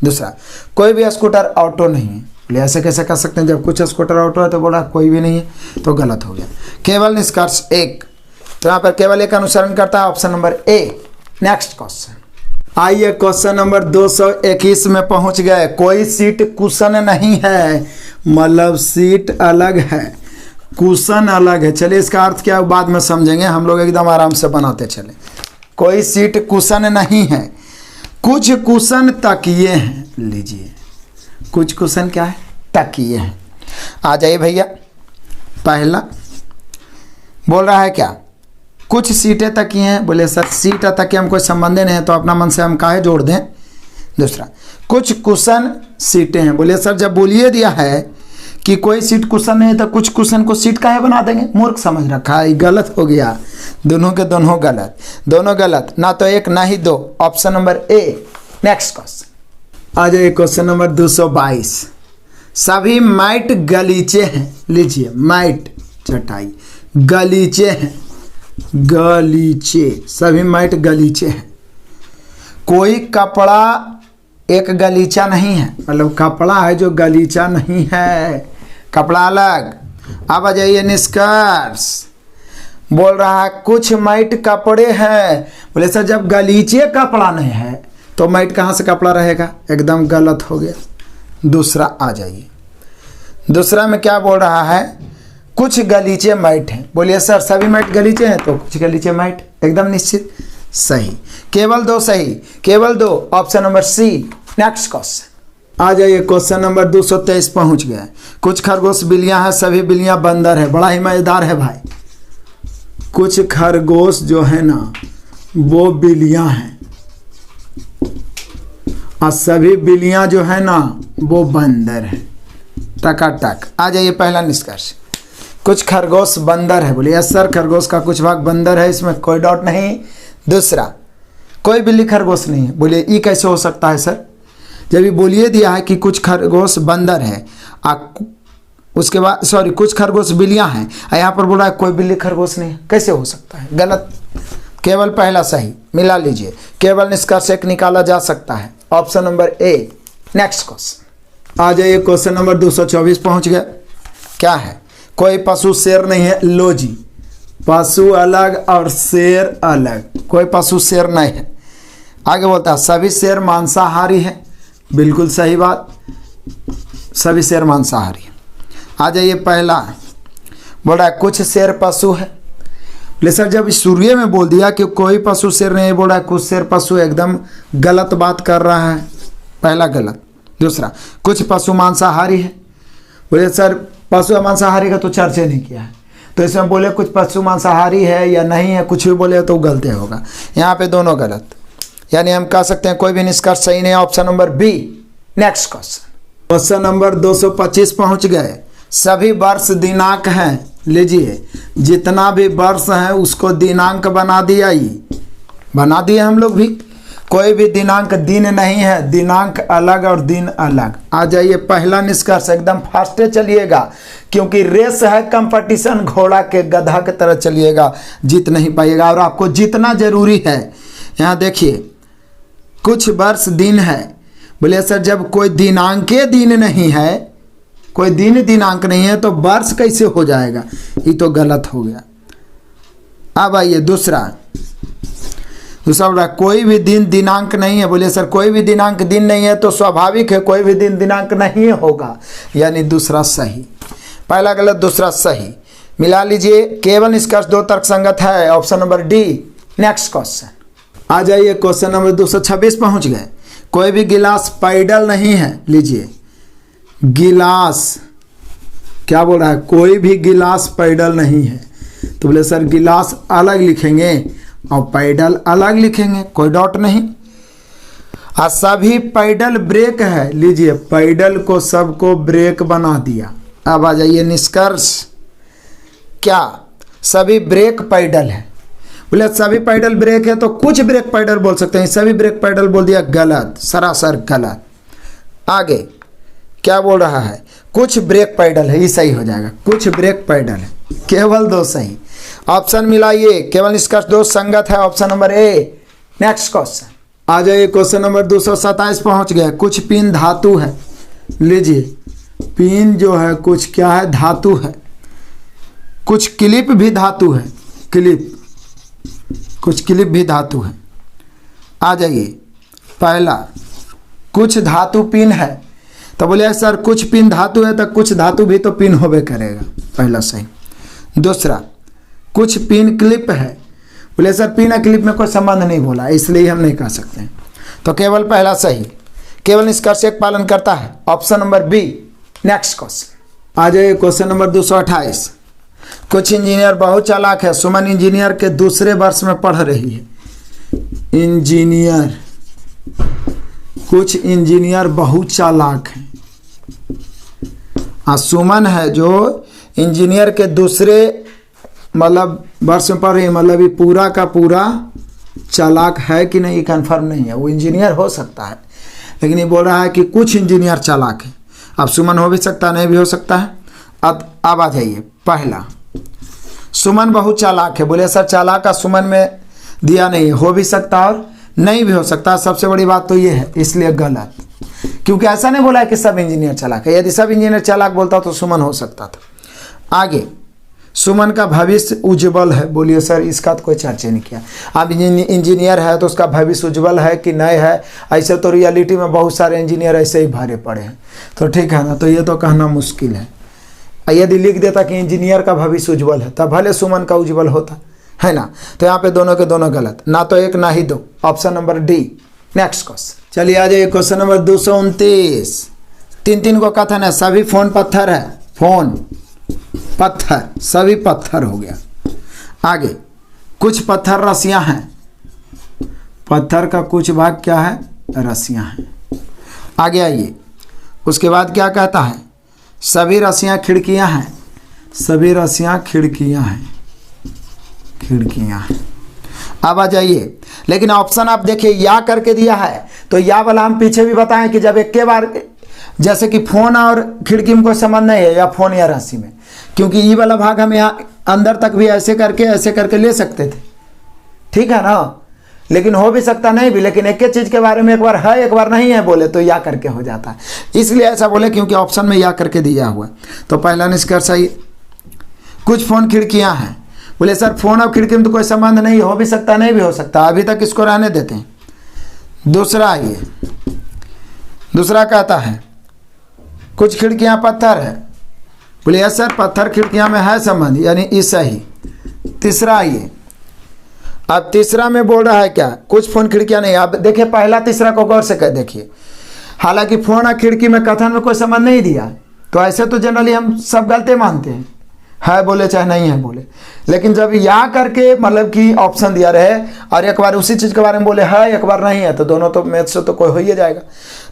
दूसरा, कोई भी स्कूटर ऑटो नहीं है। बोले ऐसे कैसे कर सकते हैं, जब कुछ स्कूटर ऑटो है तो बोला कोई भी नहीं है, तो गलत हो गया। केवल निष्कर्ष एक, तो यहाँ पर केवल एक अनुसरण करता है, option number A. Next question आइए, क्वेश्चन नंबर 221 में पहुंच गए। कोई सीट कुशन नहीं है, मतलब सीट अलग है, कुशन अलग है। चलिए इसका अर्थ क्या है बाद में समझेंगे, हम लोग एकदम आराम से बनाते चले। कोई सीट कुशन नहीं है, कुछ कुशन तकिए हैं। लीजिए, कुछ कुशन क्या है, तकिए हैं। आ जाइए भैया, पहला बोल रहा है क्या, कुछ सीटें तकिए हैं। बोले सर सीट और तकिए हम कोई संबंध नहीं है, तो अपना मन से हम काहे जोड़ दें। दूसरा, कुछ कुशन सीटें हैं। बोले सर जब बोलिए दिया है कि कोई सीट कुशन नहीं है तो कुछ कुशन को सीट काहे बना देंगे, मूर्ख समझ रखा है, गलत हो गया। दोनों के दोनों गलत, दोनों गलत, ना तो एक ना ही दो। Option number A. Next question आ जाइए, क्वेश्चन नंबर 222। सभी मैट गलीचे हैं। लीजिए, मैट चटाई गलीचे हैं, गलीचे, सभी मैट गलीचे हैं। कोई कपड़ा एक गलीचा नहीं है, मतलब कपड़ा है जो गलीचा नहीं है, कपड़ा अलग। अब आ जाइए निष्कर्ष। बोल रहा है कुछ मैट कपड़े हैं। बोले सर जब गलीचे कपड़ा नहीं है तो मैट कहाँ से कपड़ा रहेगा, एकदम गलत हो गया। दूसरा आ जाइए, दूसरा में क्या बोल रहा है, कुछ गलीचे मैट हैं। बोलिए सर सभी मैट गलीचे हैं तो कुछ गलीचे मैट, एकदम निश्चित सही, केवल दो सही, केवल दो। Option number C. Next question आ जाइए, क्वेश्चन नंबर 223 पहुंच गए। कुछ खरगोश बिल्लियां हैं, सभी बिल्लियां बंदर है। बड़ा ही मजेदार है भाई। कुछ खरगोश जो है ना वो बिल्लियां हैं और सभी बिल्लियां जो है ना वो बंदर है। टकाटक। आ जाइए पहला निष्कर्ष, कुछ खरगोश बंदर है। बोलिए सर खरगोश का कुछ भाग बंदर है, इसमें कोई डाउट नहीं। दूसरा, कोई बिल्ली खरगोश नहीं है। बोलिए ये कैसे हो सकता है सर, जब ये बोलिए दिया है कि कुछ खरगोश बंदर है, उसके बाद सॉरी कुछ खरगोश बिल्लियां हैं, यहाँ पर बोला है कोई बिल्ली खरगोश नहीं है, कैसे हो सकता है, गलत। केवल पहला सही, मिला लीजिए, केवल निष्कर्ष एक निकाला जा सकता है। Option number A. Next question आ जाइए, क्वेश्चन नंबर 224 पहुंच गया। क्या है, कोई पशु शेर नहीं है। लो जी, पशु अलग और शेर अलग, कोई पशु शेर नहीं है। आगे बोलता है सभी शेर मांसाहारी है। बिल्कुल सही बात, सभी शेर मांसाहारी है। आ जाइए पहला, बोल रहा है कुछ शेर पशु है। बोले सर जब शुरू में बोल दिया कि कोई पशु शेर नहीं, बोल रहा है कुछ शेर पशु, एकदम गलत बात कर रहा है, पहला गलत। दूसरा, कुछ पशु मांसाहारी है। बोले सर पशु मांसाहारी का तो चर्चा नहीं किया है, तो इसमें बोले कुछ पशु मांसाहारी है या नहीं है, कुछ भी बोले तो गलत होगा। यहाँ पे दोनों गलत, यानी हम कह सकते हैं कोई भी निष्कर्ष सही नहीं है। Option number B. Next question, question number 225 पहुंच गए। सभी वर्ष दिनांक हैं। लीजिए, जितना भी वर्ष है उसको दिनांक बना दिया, ये बना दिए हम लोग भी। कोई भी दिनांक दिन नहीं है, दिनांक अलग और दिन अलग। आ जाइए पहला निष्कर्ष, एकदम फास्टे चलिएगा क्योंकि रेस है, कंपटीशन, घोड़ा के गधा की तरह चलिएगा, जीत नहीं पाइएगा। और आपको जीतना जरूरी है। यहाँ देखिए, कुछ वर्ष दिन है। बोले सर जब कोई दिनांके दिन नहीं है, कोई दिन दिनांक नहीं है तो वर्ष कैसे हो जाएगा, ये तो गलत हो गया। अब आइए दूसरा बोला कोई भी दिन दिनांक नहीं है। बोले सर कोई भी दिनांक दिन नहीं है तो स्वाभाविक है कोई भी दिन दिनांक नहीं होगा, यानी दूसरा सही। पहला गलत, दूसरा सही, मिला लीजिए, केवल निष्कर्ष दो तर्क संगत है। Option number D. Next question आ जाइए, क्वेश्चन नंबर 226 पहुंच गए। कोई भी गिलास पैडल नहीं है। लीजिए, गिलास क्या बोल रहा है, कोई भी गिलास पैडल नहीं है। तो बोले सर गिलास अलग लिखेंगे और पैडल अलग लिखेंगे, कोई डाउट नहीं। और सभी पैडल ब्रेक है। लीजिए, पैडल को सबको ब्रेक बना दिया। अब आ जाइए निष्कर्ष, क्या सभी ब्रेक पैडल है। बोले सभी पैडल ब्रेक है तो कुछ ब्रेक पैडल बोल सकते हैं, सभी ब्रेक पैडल बोल दिया, गलत, सरासर गलत। आगे क्या बोल रहा है, कुछ ब्रेक पैडल है, ये सही हो जाएगा, कुछ ब्रेक पैडल है, केवल दो सही। ऑप्शन मिलाइए, केवल निष्कर्ष दो संगत है। Option number A. Next question आ जाइए, क्वेश्चन नंबर 227 पहुंच गया। कुछ पिन धातु है। लीजिए, पिन जो है कुछ क्या है, धातु है। कुछ क्लिप भी धातु है, क्लिप, कुछ क्लिप भी धातु है। आ जाइए पहला, कुछ धातु पिन है। तो बोले सर कुछ पिन धातु है तो कुछ धातु भी तो पिन होबे करेगा, पहला सही। दूसरा, कुछ पिन क्लिप है। बोले सर पिन और क्लिप में कोई संबंध नहीं बोला, इसलिए हम नहीं कह सकते। तो केवल पहला सही, केवल निष्कर्ष एक पालन करता है। Option number B. Next question आ जाइए क्वेश्चन नंबर 228। कुछ इंजीनियर बहुत चालाक है। सुमन इंजीनियर के दूसरे वर्ष में पढ़ रही है। कुछ इंजीनियर बहुत चालाक हैं। सुमन है जो इंजीनियर के दूसरे मतलब वर्ष में पढ़ रही है, मतलब ये पूरा का पूरा चालाक है कि नहीं कंफर्म नहीं है। वो इंजीनियर हो सकता है, लेकिन ये बोल रहा है कि कुछ इंजीनियर चालाक है। अब सुमन हो भी सकता है, नहीं भी हो सकता है। अब आ जाइए। पहला, सुमन बहुत चालाक है। बोले सर चालाक का सुमन में दिया नहीं है, हो भी सकता और नहीं भी हो सकता। सबसे बड़ी बात तो ये है, इसलिए गलत, क्योंकि ऐसा नहीं बोला है कि सब इंजीनियर चालाक है। यदि सब इंजीनियर चालाक बोलता तो सुमन हो सकता था। आगे, सुमन का भविष्य उज्जवल है। बोलिए सर इसका तो कोई चर्चा नहीं किया। अब इंजीनियर है तो उसका भविष्य उज्जवल है कि नहीं है, ऐसे तो रियलिटी में बहुत सारे इंजीनियर ऐसे ही भरे पड़े हैं, तो ठीक है ना, तो ये तो कहना मुश्किल है। यदि लिख देता कि इंजीनियर का भविष्य उज्जवल है तब भले सुमन का उज्जवल होता है ना। तो यहाँ पे दोनों के दोनों गलत, ना तो एक ना ही दो। Option number D. Next question, चलिए आ जाइए क्वेश्चन नंबर 229। 3 को कथन है सभी फोन पत्थर है। फोन पत्थर, सभी पत्थर हो गया। आगे, कुछ पत्थर रस्सियां हैं। पत्थर का कुछ भाग क्या है, रस्सियां हैं। आगे आइए, उसके बाद क्या कहता है, सभी रस्सियां खिड़कियां हैं। सभी रस्सियां खिड़कियां हैं, खिड़कियां हैं। अब आ जाइए, लेकिन ऑप्शन आप देखिए या करके दिया है, तो या वाला हम पीछे भी बताएं कि जब एक के बार, जैसे कि फोन और खिड़की में कोई संबंध नहीं है, या फोन या रस्सी में, क्योंकि ये वाला भाग हम यहाँ अंदर तक भी ऐसे करके ले सकते थे, ठीक है ना। लेकिन हो भी सकता नहीं भी, लेकिन एक चीज के बारे में एक बार है एक बार नहीं है बोले तो या करके हो जाता है, इसलिए ऐसा बोले क्योंकि ऑप्शन में या करके दिया हुआ। तो पहला निष्कर्ष है कुछ फोन खिड़कियां हैं। बोले सर फोन और खिड़की में तो कोई संबंध नहीं, हो भी सकता नहीं भी हो सकता, अभी तक इसको रहने देते हैं। दूसरा, ये दूसरा कहता है कुछ खिड़कियां पत्थर है। बोले यस सर पत्थर खिड़कियां में है संबंध, यानी इस सही। तीसरा, ये अब तीसरा में बोल रहा है क्या, कुछ फोन खिड़कियां नहीं। अब देखिए पहला तीसरा को गौर से कर देखिए, हालांकि फोन और खिड़की में कथन में कोई संबंध नहीं दिया, तो ऐसे तो जनरली हम सब गलती मानते हैं, है बोले चाहे नहीं है बोले। लेकिन जब या करके मतलब कि ऑप्शन दिया रहे और एक बार उसी चीज के बारे में बोले है एक बार नहीं है, तो दोनों तो मैथ से तो कोई हो ही जाएगा।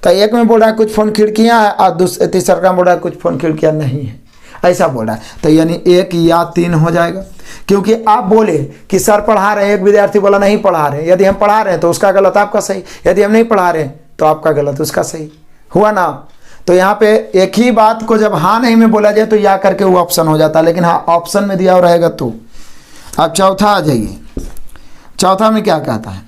तो एक में बोल रहा है कुछ फोन खिड़कियां हैं और तीसरा का बोल रहा है कुछ फोन खिड़कियां नहीं है, ऐसा बोल रहा है। तो यानी 1 या 3 हो जाएगा, क्योंकि आप बोले कि सर पढ़ा रहे हैं, एक विद्यार्थी बोला नहीं पढ़ा रहे। यदि हम पढ़ा रहे हैं तो उसका गलत आपका सही, यदि हम नहीं पढ़ा रहे हैं तो आपका गलत उसका सही हुआ ना। तो यहाँ पे एक ही बात को जब हाँ नहीं में बोला जाए तो या करके वो ऑप्शन हो जाता है, लेकिन हाँ ऑप्शन में दिया रहेगा तो। अब चौथा आ जाइए, चौथा में क्या कहता है,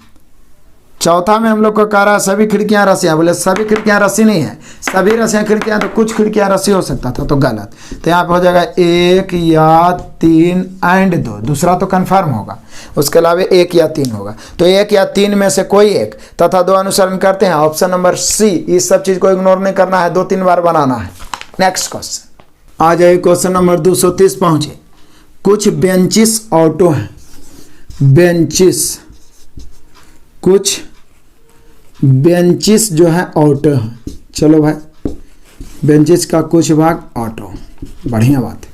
चौथा में हम लोग को कह रहा है सभी खिड़कियां रस्सियां। बोले सभी खिड़कियां रस्सी नहीं है, सभी रस्सियां खिड़कियां, तो कुछ खिड़कियां रस्सी हो सकता था, तो गलत। तो यहाँ पे हो जाएगा 1 या 3 एंड 2, दूसरा तो कंफर्म होगा, उसके अलावा 1 या 3 होगा। तो 1 या 3 में से कोई एक तथा 2 अनुसरण करते हैं। Option number C. इस सब चीज को इग्नोर नहीं करना है, 2-3 बार बनाना है। नेक्स्ट क्वेश्चन आ जाए, क्वेश्चन नंबर 230 पहुंचे। कुछ बेंचिस ऑटो हैं। बेंचिस, कुछ बेंचिस जो है ऑटो है। चलो भाई, बेंचिस का कुछ भाग ऑटो, बढ़िया बात है,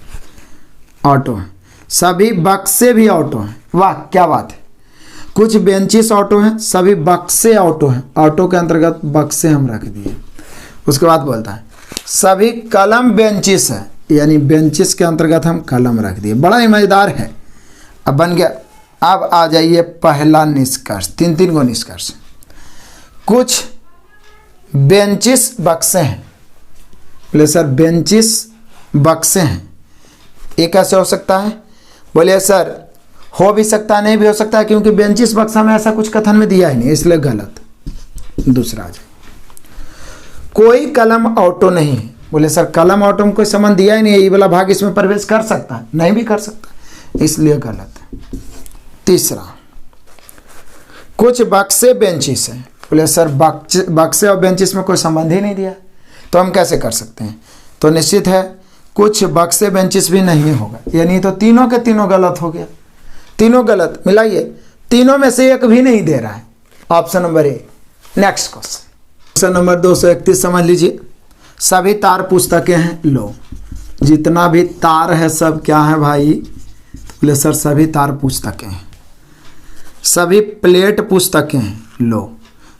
ऑटो है। सभी बक्से भी ऑटो हैं। वाह क्या बात है, कुछ बेंचिस ऑटो हैं, सभी बक्से ऑटो हैं। ऑटो के अंतर्गत बक्से हम रख दिए। उसके बाद बोलता है सभी कलम बेंचिस है, यानी बेंचिस के अंतर्गत हम कलम रख दिए। बड़ा ही मजेदार है। अब बन गया। अब आ जाइए पहला निष्कर्ष, 3 को निष्कर्ष। कुछ बेंचिस बक्से हैं। बोले सर बेंचिस बक्से हैं, ये कैसे हो सकता है। बोले सर हो भी सकता है नहीं भी हो सकता है, क्योंकि बेंचिस बक्सा में ऐसा कुछ कथन में दिया ही नहीं, इसलिए गलत। दूसरा आ जाए, कोई कलम ऑटो नहीं है। बोले सर कलम ऑटो में कोई संबंध दिया ही नहीं है, ये वाला भाग इसमें प्रवेश कर सकता है, नहीं भी कर सकता, इसलिए गलत है। तीसरा, कुछ बक्से बेंचिस हैं। बोले सर बक्से और बेंचिस में कोई संबंध ही नहीं दिया, तो हम कैसे कर सकते हैं। तो निश्चित है कुछ बक्से बेंचिस भी नहीं होगा, यानी तो तीनों के तीनों गलत हो गया। तीनों गलत, मिलाइए, तीनों में से एक भी नहीं दे रहा है। Option number A. Next question, question number 231 समझ लीजिए। सभी तार पुस्तकें हैं। लो जितना भी तार है सब क्या है भाई? बोले सर सभी तार पुस्तकें हैं, सभी प्लेट पुस्तकें हैं। लो,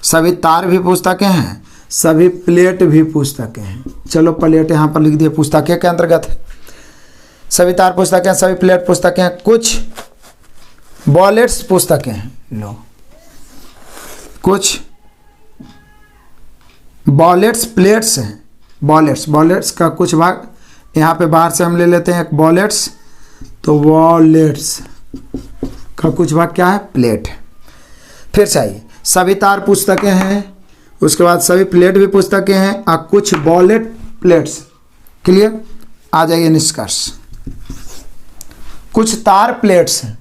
सभी तार भी पुस्तकें हैं, सभी प्लेट भी पुस्तकें हैं। चलो प्लेट यहाँ पर लिख दिए, पुस्तकें के अंतर्गत है। सभी तार पुस्तकें, सभी प्लेट पुस्तकें हैं। कुछ वॉलेट्स पुस्तकें हैं। लो, कुछ वॉलेट्स प्लेट्स हैं। वॉलेट्स का कुछ भाग यहाँ पे बाहर से हम ले लेते हैं एक वॉलेट्स, तो वॉलेट्स का कुछ भाग क्या है? प्लेट है। फिर चाहिए सभी तार पुस्तकें हैं, उसके बाद सभी प्लेट भी पुस्तकें हैं और कुछ वॉलेट प्लेट्स। क्लियर? आ जाइए निष्कर्ष। कुछ तार प्लेट्स हैं।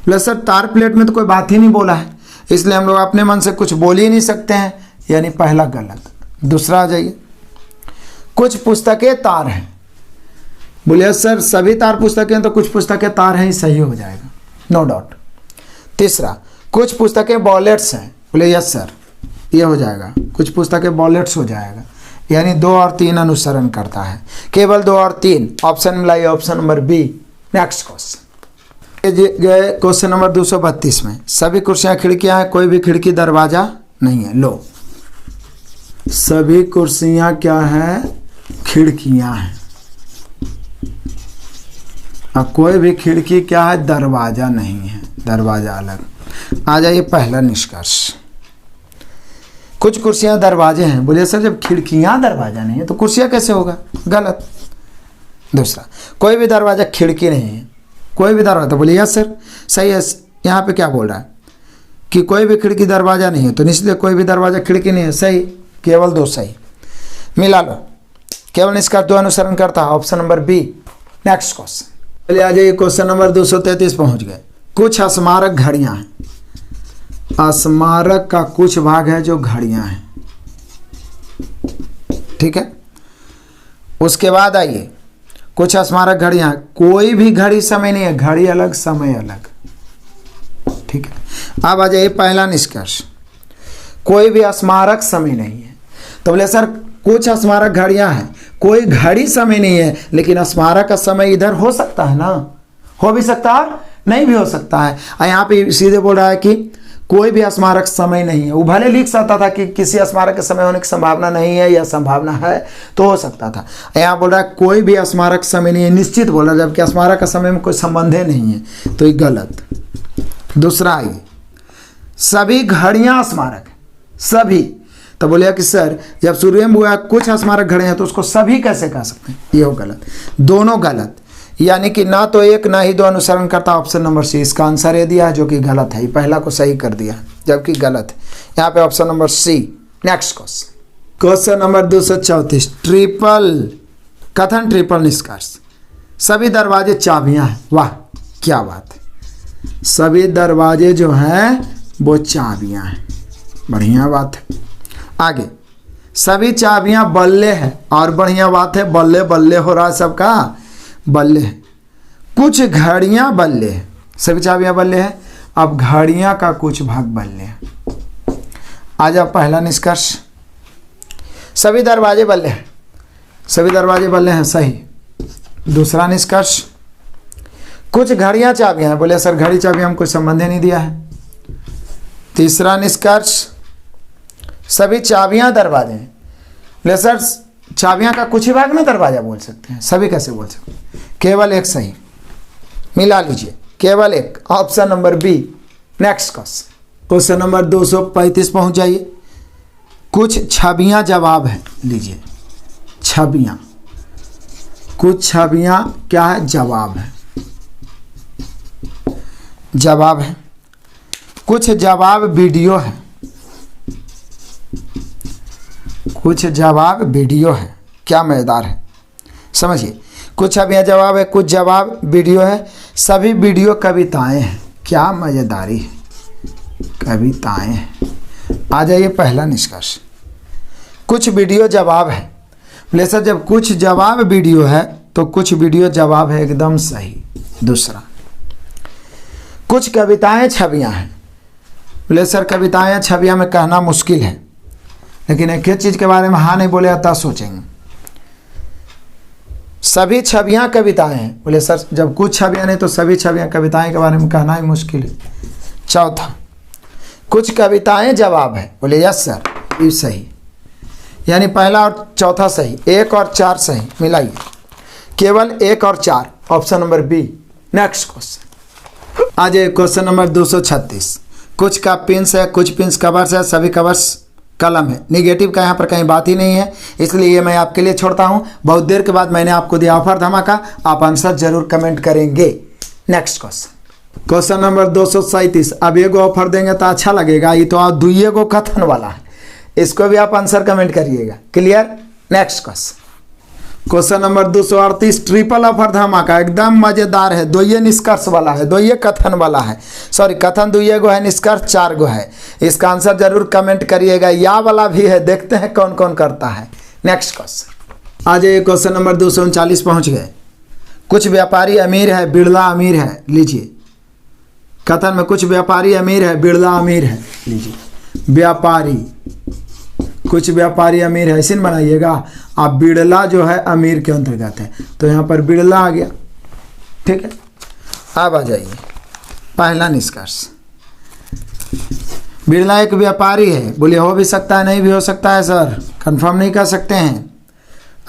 बोले सर तार प्लेट में तो कोई बात ही नहीं बोला है, इसलिए हम लोग अपने मन से कुछ बोल ही नहीं सकते हैं, यानी पहला गलत। दूसरा आ जाइए, कुछ पुस्तकें तार हैं। बोले सर सभी तार पुस्तकें हैं तो कुछ पुस्तकें तार हैं, ही सही हो जाएगा, नो डाउट। तीसरा, कुछ पुस्तकें वॉलेट्स हैं। बोले यस सर, ये हो जाएगा, कुछ पुस्तकें वॉलेट्स हो जाएगा, यानी 2 और 3 अनुसरण करता है, केवल 2 और 3। ऑप्शन मिलाइए, option number B. Next question गए क्वेश्चन नंबर 232 में। सभी कुर्सियां खिड़कियां हैं, कोई भी खिड़की दरवाजा नहीं है। लो, सभी कुर्सियां क्या है? खिड़कियां हैं, और कोई भी खिड़की क्या है? दरवाजा नहीं है, दरवाजा अलग। आ जाइए पहला निष्कर्ष। कुछ कुर्सियां दरवाजे हैं। बोलिए सर जब खिड़कियां दरवाजा नहीं है तो कुर्सियां कैसे होगा? गलत। दूसरा, कोई भी दरवाजा खिड़की नहीं है, कोई भी दरवाजा। बोलिए यस सर, सही है। यहाँ पे क्या बोल रहा है कि कोई भी खिड़की दरवाजा नहीं है, तो निश्चित कोई भी दरवाजा खिड़की नहीं है। सही, केवल 2 सही। मिला लो, केवल निष्कर्ष 2 अनुसरण करता है, option number B. Next question, चलिए आ जाइए क्वेश्चन नंबर 233 पहुंच गए। कुछ स्मारक घड़ियां हैं। स्मारक का कुछ भाग है जो घड़ियां हैं, ठीक है। उसके बाद आइए, कुछ स्मारक घड़ियां, कोई भी घड़ी समय नहीं है, घड़ी अलग समय अलग, ठीक है। अब आ जाइए पहला निष्कर्ष, कोई भी स्मारक समय नहीं है। तो बोले सर कुछ स्मारक घड़ियां हैं, कोई घड़ी समय नहीं है, लेकिन स्मारक का समय इधर हो सकता है ना, हो भी सकता है नहीं भी हो सकता है। और यहाँ पे सीधे बोल रहा है कि कोई भी स्मारक समय नहीं है। वो भले लिख सकता था कि किसी स्मारक के समय होने की संभावना नहीं है या संभावना है, तो हो सकता था। यहाँ बोल रहा है कोई भी स्मारक समय नहीं है, निश्चित बोल रहा है, जबकि स्मारक का समय में कोई संबंध ही नहीं है, तो ये गलत। दूसरा आइए, सभी घड़ियां स्मारक, सभी। तो बोलिए कि सर जब शुरू में हुआ कुछ स्मारक घड़े हैं तो उसको सभी कैसे कह सकते हैं? ये हो गलत, दोनों गलत, यानी कि ना तो 1 ना ही 2 अनुसरण करता। ऑप्शन नंबर सी इसका आंसर ये दिया है, जो कि गलत है। पहला को सही कर दिया जबकि गलत है, यहाँ पे option number C. Next question, question number 234, triple कथन ट्रिपल निष्कर्ष। सभी दरवाजे चाबियां हैं। वाह क्या बात है, सभी दरवाजे जो हैं वो चाबियां हैं, बढ़िया बात है। आगे, सभी चाबियां बल्ले हैं, और बढ़िया बात है, बल्ले बल्ले हो रहा है सबका, बल्ले हैं। कुछ घड़ियां बल्ले हैं, सभी चाबियां बल्ले हैं। अब घड़ियां का कुछ भाग बल्ले हैं। आ जाओ पहला निष्कर्ष, सभी दरवाजे बल्ले हैं, सभी दरवाजे बल्ले हैं, सही। दूसरा निष्कर्ष, कुछ घड़ियां चाबियां हैं। बोले सर घड़ी चाबी हमको संबंध ही नहीं दिया है। तीसरा निष्कर्ष, सभी चाबियां दरवाजे हैं। बोले सर चाबियां का कुछ ही भाग में दरवाजा बोल सकते हैं, सभी कैसे बोल सकते हैं? केवल 1 सही, मिला लीजिए, केवल 1, option number B. Next question, question number 235 पहुंच जाइए। कुछ छवियां जवाब है। लीजिए छवियां, कुछ छवियां क्या है? जवाब है, जवाब है। कुछ जवाब वीडियो है, कुछ जवाब वीडियो है। क्या मजेदार है, समझिए। कुछ छवियां जवाब है, कुछ जवाब वीडियो है। सभी वीडियो कविताएं हैं। क्या मजेदारी है, कविताएं हैं। आ जाइए पहला निष्कर्ष, कुछ वीडियो जवाब है। बोले सर जब कुछ जवाब वीडियो है तो कुछ वीडियो जवाब है, एकदम सही। दूसरा, कुछ कविताएं छवियां हैं। बोले सर कविताएं छवियां में कहना मुश्किल है, लेकिन एक ही चीज़ के बारे में हाँ नहीं बोले आता सोचेंगे। सभी छवियां कविताएं हैं। बोले सर जब कुछ छवियां नहीं तो सभी छवियां कविताएं के बारे में कहना ही मुश्किल है। चौथा, कुछ कविताएं जवाब है। बोले यस सर, ये सही, यानी पहला और चौथा सही, 1 और 4 सही, मिलाइए केवल 1 और 4, option number B. Next question आ जाए, क्वेश्चन नंबर 236। कुछ का पिंस है, कुछ पिंस कवर्स है, सभी कवर्स कलम है। निगेटिव का यहाँ पर कहीं बात ही नहीं है, इसलिए ये मैं आपके लिए छोड़ता हूँ। बहुत देर के बाद मैंने आपको दिया ऑफर धमाका, आप आंसर जरूर कमेंट करेंगे। Next question, question number 237। अब एगो ऑफर देंगे तो अच्छा लगेगा, ये तो आप दुइये गो कथन वाला है, इसको भी आप आंसर कमेंट करिएगा। Clear? Next question, question number 238। Triple offer धमाका एकदम मजेदार है, दोये निष्कर्ष वाला है, दोये कथन वाला है, सॉरी कथन दुइये गो है, निष्कर्ष 4 गो है। इसका आंसर जरूर कमेंट करिएगा। या वाला भी है, देखते हैं कौन कौन करता है। नेक्स्ट क्वेश्चन आ जाइए, क्वेश्चन नंबर 239 पहुंच गए। कुछ व्यापारी अमीर है, बिड़ला अमीर है। लीजिए कथन में कुछ व्यापारी अमीर है, बिड़ला अमीर है। लीजिए व्यापारी, कुछ व्यापारी अमीर है, ऐसे बनाइएगा आप। बिड़ला जो है अमीर के अंतर्गत है, तो यहाँ पर बिड़ला आ गया। ठीक है, अब आ जाइए पहला निष्कर्ष। बिड़ला एक व्यापारी है। बोलिए हो भी सकता है, नहीं भी हो सकता है सर, कंफर्म नहीं कर सकते हैं।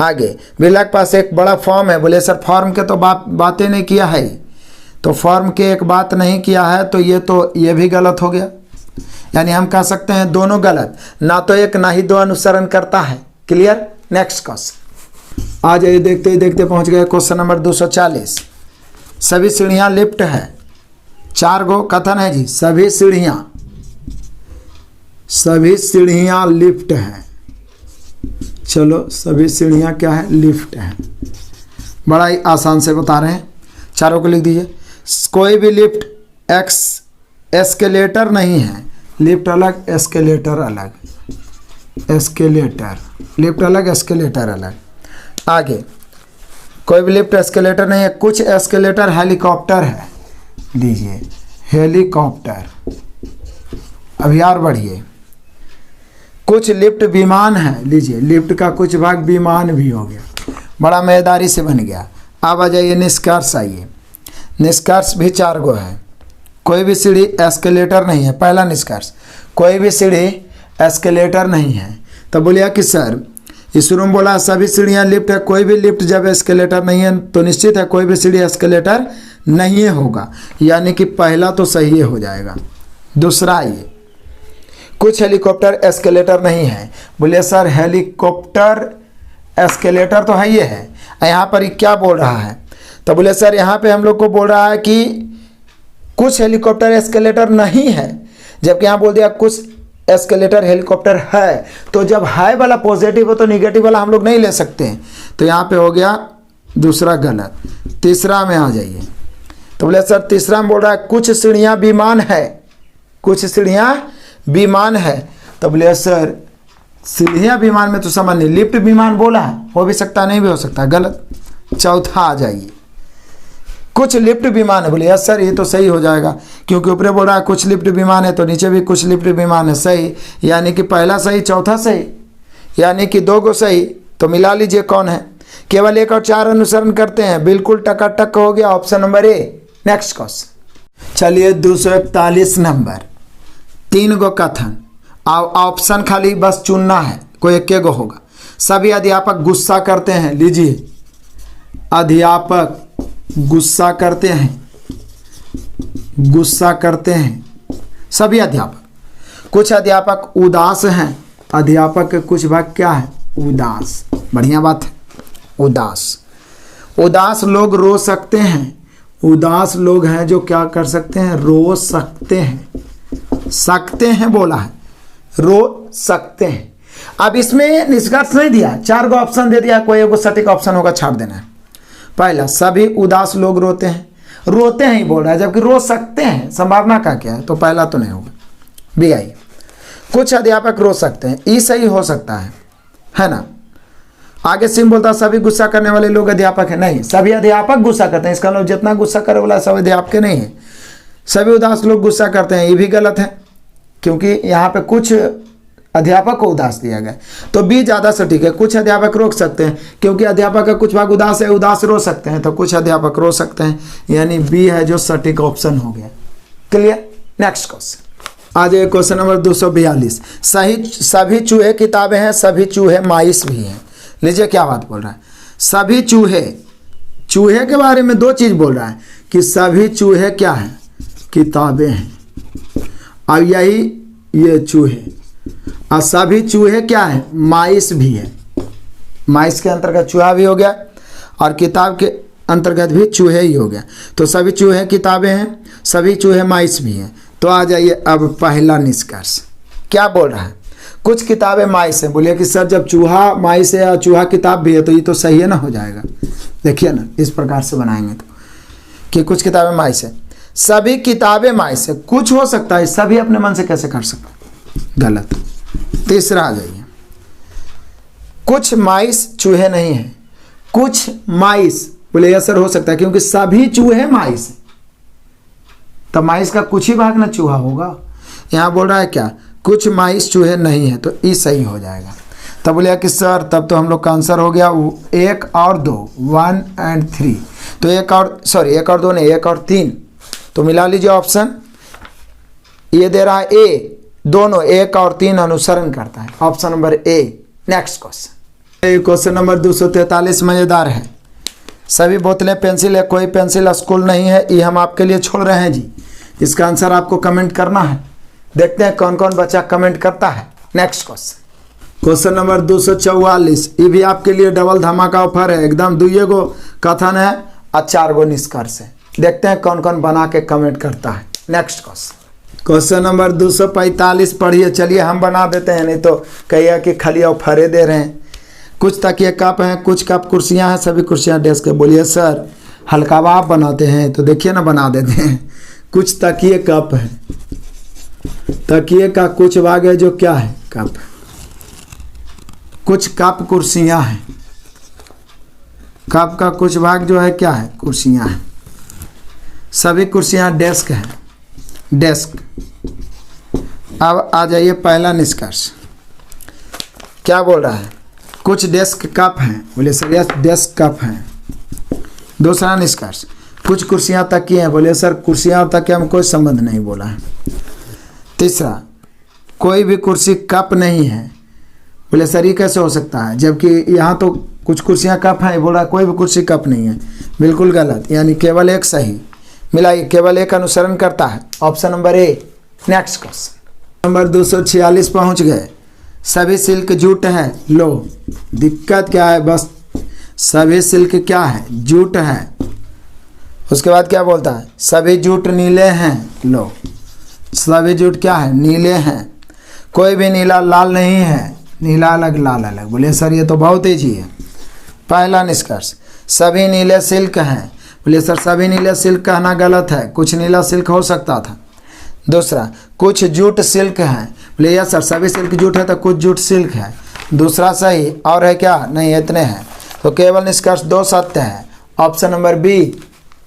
आगे, बिड़ला के पास एक बड़ा फॉर्म है। बोले सर फॉर्म के तो बातें नहीं किया है, तो फॉर्म के एक बात नहीं किया है, तो ये भी गलत हो गया। यानी हम कह सकते हैं दोनों गलत, ना तो एक ना ही दो अनुसरण करता है। क्लियर? नेक्स्ट क्वेश्चन आ जाइए, देखते ही देखते पहुंच गए क्वेश्चन नंबर 240। सभी सीढ़ियां लिफ्ट है, 4 गो कथन है जी। सभी सीढ़ियां लिफ्ट है। चलो सभी सीढ़ियां क्या है? लिफ्ट है। बड़ा ही आसान से बता रहे हैं, चारों को लिख दीजिए। कोई भी लिफ्ट एस्केलेटर नहीं है। लिफ्ट अलग, एस्केलेटर अलग। एस्केलेटर, लिफ्ट अलग, एस्केलेटर अलग। आगे, कोई भी लिफ्ट एस्केलेटर नहीं है। कुछ एस्केलेटर हेलीकॉप्टर है। लीजिए हेलीकॉप्टर। अभी और बढ़िए, कुछ लिफ्ट विमान है। लीजिए लिफ्ट का कुछ भाग विमान भी हो गया, बड़ा मजेदारी से बन गया। अब आ जाइए निष्कर्ष। आइए, निष्कर्ष भी 4 गो है। कोई भी सीढ़ी एस्केलेटर नहीं है। पहला निष्कर्ष, कोई भी सीढ़ी एस्केलेटर नहीं है। तो बोलिए कि सर इस रूम बोला सभी सीढ़ियां लिफ्ट है। कोई भी लिफ्ट जब एस्केलेटर नहीं है तो निश्चित है कोई भी सीढ़ी एस्केलेटर नहीं होगा, यानी कि पहला तो सही हो जाएगा। दूसरा, ये कुछ हेलीकॉप्टर एस्केलेटर नहीं है। बोलिए सर हेलीकॉप्टर एस्केलेटर तो है, ये है। यहाँ पर क्या बोल रहा है? तो बोले सर यहाँ पे हम लोग को बोल रहा है कि कुछ हेलीकॉप्टर एस्केलेटर नहीं है, जबकि यहाँ बोल दिया कुछ एस्केलेटर हेलीकॉप्टर है। तो जब है वाला पॉजिटिव हो तो निगेटिव वाला हम लोग नहीं ले सकते हैं, तो यहाँ पे हो गया दूसरा गलत। तीसरा में आ जाइए। तो बोले सर तीसरा में बोल रहा है कुछ सीढ़ियाँ विमान है। कुछ सीढ़ियाँ विमान है। तो बोले सर सीढ़ियाँ विमान में तो समझ नहीं, लिफ्ट विमान बोला है, हो भी सकता नहीं भी हो सकता, गलत। चौथा आ जाइए, कुछ लिफ्ट विमान है। बोले यस सर ये तो सही हो जाएगा, क्योंकि ऊपर बोल रहा है कुछ लिफ्ट विमान है, तो नीचे भी कुछ लिफ्ट विमान है। सही, यानी कि पहला सही, चौथा सही, यानी कि 2 गो सही। तो मिला लीजिए कौन है। केवल 1 और 4 अनुसरण करते हैं, बिल्कुल टकाटक हो गया, option number A. Next question चलिए 241 नंबर। 3 गो कथन, ऑप्शन खाली बस चुनना है, कोई 1 गो होगा। सभी अध्यापक गुस्सा करते हैं। लीजिए अध्यापक गुस्सा करते हैं, गुस्सा करते हैं सभी अध्यापक। कुछ अध्यापक उदास हैं। अध्यापक के कुछ भाग क्या है? उदास। बढ़िया बात है, उदास। उदास लोग रो सकते हैं। उदास लोग हैं जो क्या कर सकते हैं? रो सकते हैं। सकते हैं बोला है, रो सकते हैं। अब इसमें निष्कर्ष नहीं दिया, 4 गो ऑप्शन दे दिया, कोई एगो सटीक ऑप्शन होगा छाड़ देना है। पहला, सभी उदास लोग रोते हैं। रोते हैं ही बोल रहा है, जबकि रो सकते हैं, संभावना का क्या है? तो पहला तो नहीं होगा। बी आई, कुछ अध्यापक रो सकते हैं, ई सही हो सकता है ना। आगे सिम बोलता सभी गुस्सा करने वाले लोग अध्यापक हैं। नहीं, सभी अध्यापक गुस्सा करते हैं, इसका मतलब जितना गुस्सा करे वाला सब अध्यापक नहीं है। सभी उदास लोग गुस्सा करते हैं, ये भी गलत है, क्योंकि यहाँ पे कुछ अध्यापक को उदास दिया गया, तो बी ज़्यादा सटीक है। कुछ अध्यापक रोक सकते हैं क्योंकि अध्यापक का कुछ भाग उदास है, उदास रो सकते हैं, तो कुछ अध्यापक रो सकते हैं, यानी बी है जो सटीक ऑप्शन हो गया। क्लियर। नेक्स्ट क्वेश्चन आ जाए, क्वेश्चन नंबर 242। सभी चूहे किताबें हैं, सभी चूहे माइस भी हैं। लीजिए क्या बात बोल रहा है, सभी चूहे के बारे में दो चीज़ बोल रहा है कि सभी चूहे क्या हैं, किताबें हैं, और यही ये चूहे, और सभी चूहे क्या है, माइस भी है। माइस के अंतर्गत चूहा भी हो गया और किताब के अंतर्गत भी चूहे ही हो गया। तो सभी चूहे किताबें हैं, सभी चूहे माइस भी हैं। तो आ जाइए अब पहला निष्कर्ष क्या बोल रहा है, कुछ किताबें माइस हैं। बोलिए कि सर जब चूहा माइस है और चूहा किताब भी है तो ये तो सही है ना, हो जाएगा। देखिए ना, इस प्रकार से बनाएंगे तो कि कुछ किताबें माइस है, सभी किताबें माइस है। कुछ हो सकता है, सभी अपने मन से कैसे कर सकते हैं, गलत। तीसरा आ जाइए, कुछ माइस चूहे नहीं है, कुछ माइस। बोले सर हो सकता है क्योंकि सभी चूहे माइस है, तब माइस का कुछ ही भाग ना चूहा होगा। यहाँ बोल रहा है क्या, कुछ माइस चूहे नहीं है, तो ई सही हो जाएगा। तब बोलिए कि सर तब तो हम लोग का आंसर हो गया 1 और 2, 1 और 3। तो 1 और 2 नहीं, 1 और 3, तो मिला लीजिए ऑप्शन। ये दे रहा है ए, दोनों 1 और 3 अनुसरण करता है, option number A. Next question, question number 243 मजेदार है। सभी बोतलें पेंसिल है, कोई पेंसिल स्कूल नहीं है, ये हम आपके लिए छोड़ रहे हैं जी। इसका आंसर आपको कमेंट करना है। देखते हैं कौन कौन बच्चा कमेंट करता है। नेक्स्ट क्वेश्चन, क्वेश्चन नंबर 244, ये भी आपके लिए डबल धमाका ऑफर है। एकदम 2 गो कथन है और 4 गो निष्कर्ष है। देखते हैं कौन कौन बना के कमेंट करता है। नेक्स्ट क्वेश्चन, क्वेश्चन नंबर 245 पढ़िए। चलिए हम बना देते हैं, नहीं तो कहिए कि खाली ऑफरे दे रहे हैं। कुछ तकिए कप हैं, कुछ कप कुर्सियां हैं, सभी कुर्सियां डेस्क है। बोलिए सर हल्कावा आप बनाते हैं, तो देखिए ना बना देते हैं। कुछ तकिए कप है, तकिए का कुछ भाग है जो क्या है, कप। कुछ कप कुर्सियां हैं, कप का कुछ भाग जो है क्या है, कुर्सियां हैं। सभी कुर्सियां डेस्क हैं, डेस्क। अब आ जाइए पहला निष्कर्ष क्या बोल रहा है, कुछ डेस्क कप हैं। बोले सर यस डेस्क कप हैं। दूसरा निष्कर्ष, कुछ कुर्सियां तकिए हैं। बोले सर कुर्सियां और तकिया में कोई संबंध नहीं बोला है। तीसरा, कोई भी कुर्सी कप नहीं है। बोले सर ये कैसे हो सकता है, जबकि यहाँ तो कुछ कुर्सियाँ कप हैं, बोल रहा कोई भी कुर्सी कप नहीं है। बिल्कुल गलत, यानी केवल एक सही। मिलाइए, केवल एक अनुसरण करता है, option number A. Next question number 246 पहुँच गए। सभी सिल्क जूट है। लो दिक्कत क्या है, बस सभी सिल्क क्या है, जूट है। उसके बाद क्या बोलता है, सभी जूट नीले हैं। लो सभी जूट क्या है, नीले हैं। कोई भी नीला लाल नहीं है, नीला अलग लाल अलग। बोले सर ये तो बहुत ईजी है। पहला निष्कर्ष, सभी नीले सिल्क हैं। बोले सर सभी नीले सिल्क कहना गलत है, कुछ नीला सिल्क हो सकता था। दूसरा, कुछ जूट सिल्क हैं। बोले यस सर सभी सिल्क जूट है तो कुछ जूट सिल्क है। दूसरा सही, और है क्या, नहीं इतने हैं। तो केवल निष्कर्ष 2 सत्य है, option number B.